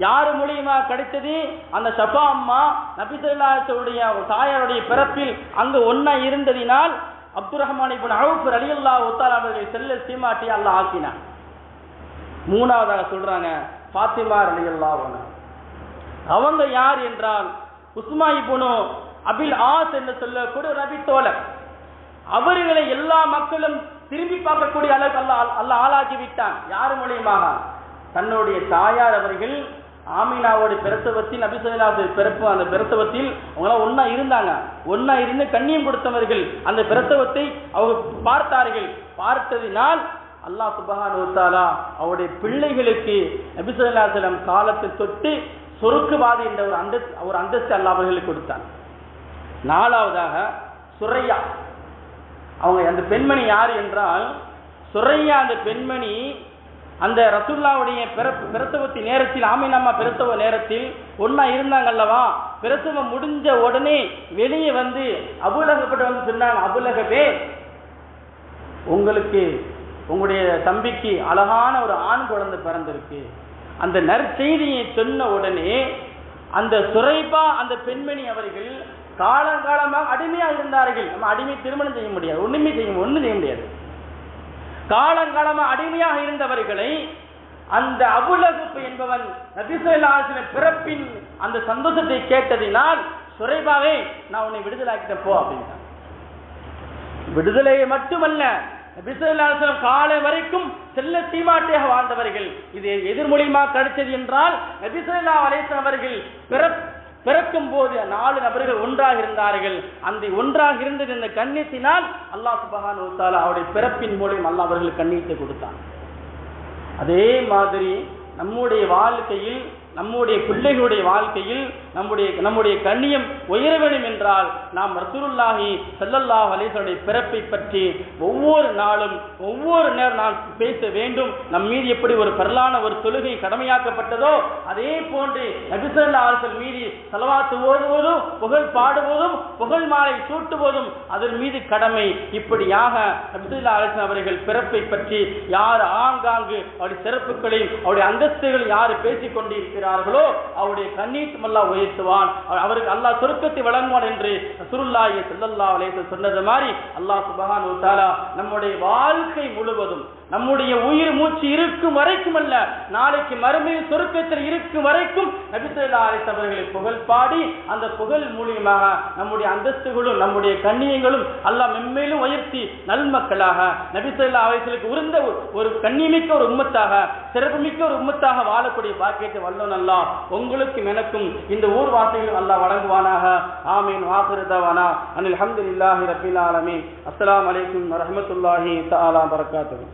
யாரு மூலியமா கிடைத்தது? அந்த ஷஃபா அம்மா நபி ஸல்லல்லாஹு அலைஹி வஸல்லம் தாயாருடைய பிறப்பில் அங்கு ஒன்னா இருந்ததினால் அப்துர் ரஹ்மான் இப்னு அவுஃப் ரலியல்லாஹு தஆலா அவர்களை செல்ல சீமாட்டி அல்லாஹ் ஆக்கினான். 3வதாக சொல்றாங்க ஃபாத்திமா ரலியல்லாஹு அன்ஹா. அவங்க யார் என்றால் உஸ்மா இப்னு அபில் ஆஸ் என்று சொல்லக்கூடிய நபி தோழர். அவர்களை எல்லா மக்களும் திரும்பி பார்க்கக்கூடிய அளவுக்கு அல்லாஹ் ஆளாக்கி விட்டான். யார் மூலியமாக? தன்னுடைய தாயார் அவர்கள் ஆமினாவோட பிரசவத்தில், நபி ஸல்லல்லாஹு அலைஹி பிறப்பு, அந்த பிரசவத்தில் அவங்களாம் ஒன்னா இருந்தாங்க. ஒன்னா இருந்து கண்ணியம் கொடுத்தவர்கள் அந்த பிரசவத்தை அவங்க பார்த்தார்கள். பார்த்ததினால் அல்லாஹ் சுப்ஹானஹு வ தஆலா அவருடைய பிள்ளைகளுக்கு நபி ஸல்லல்லாஹு அலைஹி வஸல்லம் காலத்தை தொட்டு சொருக்குவாதி என்ற ஒரு அந்தஸ்து அல்லாஹ் அவர்களுக்கு கொடுத்தான். நாலாவதாக சுரையா, அவங்க அந்த பெண்மணி யார் என்றால் சுரையா. அந்த பெண்மணி அந்த ரசூலுல்லாஹ்வுடைய பிரசவத்தின் நேரத்தில், ஆமினாம்மா பிரசவ நேரத்தில் ஒன்னா இருந்தாங்க அல்லவா. பிரசவம் முடிஞ்ச உடனே வெளியே வந்து அபூலஹப் வந்து சொன்னாங்க, அபூலஹபே, உங்களுக்கு உங்களுடைய தம்பிக்கு அழகான ஒரு ஆண் குழந்தை பிறந்திருக்கு. அந்த நற்செய்தியை சொன்ன உடனே அந்த சுரைபா அந்த பெண்மணி அவர்கள் காலங்காலமாக அடிமையாக இருந்தார்கள். நம்ம அடிமை திருமணம் செய்ய முடியாது, ஒண்ணும் செய்ய முடியாது. காலங்காலமாக அடிமையாக இருந்தவர்களை அந்த அபூலஹப் என்பவன் நபி ஸல்லல்லாஹு அலைஹி வஸல்லம் பிறப்பின் அந்த சந்தோஷத்தை கேட்டதினால், சுரைபாவே, நான் உன்னை விடுதலாக்கிட்டேன் போ அப்படின்ட்டான். விடுதலையை மட்டுமல்ல, நபி ஸல்லல்லாஹு அலைஹி வஸல்லம் காலை வரைக்கும் செல்ல சீமாட்டியாக வாழ்ந்தவர்கள். இது எதிர்மொழியமாக கிடைச்சது என்றால், நபி ஸல்லல்லாஹு அலைஹி வஸல்லம் அவர்கள் பிறக்கும் போது 4 நபர்கள் ஒன்றாக இருந்தார்கள். அந்த ஒன்றாக இருந்தது இந்த கண்ணியத்தினால் அல்லாஹ் சுப்ஹானஹு வ தஆலா அவருடைய பிறப்பின் மூலம் அல்லாஹ் அவர்களுக்கு கண்ணியத்தை கொடுத்தான். அதே மாதிரி நம்முடைய வாழ்க்கையில், நம்முடைய பிள்ளைகளுடைய வாழ்க்கையில் நம்முடைய கண்ணியம் உயர வேண்டும் என்றால் நாம் ரசூலுல்லாஹி ஸல்லல்லாஹு அலைஹி வஸல்லம் பிறப்பை பற்றி ஒவ்வொரு நாளும் ஒவ்வொரு நேரம் நாம் பேச வேண்டும். நம் மீது எப்படி ஒரு பரலான ஒரு தொழுகை கடமையாக்கப்பட்டதோ அதே போன்று நபி ஸல்லல்லாஹு அலைஹி வஸல்லம் மீது ஸலவாத் ஓதுவதும், புகழ் பாடுவதும், புகழ் மாலை சூட்டுவதும் அதன் மீது கடமை. இப்படியாக நபி ஸல்லல்லாஹு அலைஹி வஸல்லம் அவர்கள் பிறப்பை பற்றி யார் ஆங்காங்கு அவருடைய சிறப்புகளையும் அவருடைய அந்தஸ்துகளையும் யார் பேசிக் கொண்டிருக்கிறார்களோ அவருடைய கண்ணியத்தும் அல்லாஹ் உயர்த்துவான். அவருக்கு அல்லாஹ் சொர்க்கத்தை வழங்குவான் என்று ரசூலுல்லாஹி ஸல்லல்லாஹு அலைஹி வஸல்லம் சொன்னது மாதிரி அல்லாஹ் சுப்ஹானஹு வ தஆலா நம்முடைய வாழ்க்கை முழுவதும், நம்முடைய உயிர் மூச்சு இருக்கும் வரைக்கும் அல்ல, நாளைக்கு மறுமையில் சொர்க்கத்தில் இருக்கும் வரைக்கும் நபி ஸல்லல்லாஹு அலைஹி வஸல்லம் அவர்களை புகழ் பாடி அந்த புகழ் மூலியமாக நம்முடைய அந்தஸ்துகளும் நம்முடைய கண்ணியங்களும் அல்லாஹ் மென்மேலும் உயர்த்தி நல்மக்களாக நபி ஸல்லல்லாஹு அலைஹி வஸல்லம் உருந்த ஒரு கண்ணியமிக்க ஒரு உம்மத்தாக, சிறப்புமிக்க ஒரு உம்மத்தாக வாழக்கூடிய பாக்கியத்தை வல்லவன் அல்லாஹ் உங்களுக்கும் எனக்கும் இந்த ஊர்வாசிகளும் அல்லாஹ் வழங்குவானாக. ஆமீன். வாஹிரு தஅவானா அனில் ஹம்துலில்லாஹி ரப்பில் ஆலமீன். அஸ்ஸலாமு அலைக்கும் வரஹ்மத்துல்லாஹி தஆலா வபரகாத்துஹு.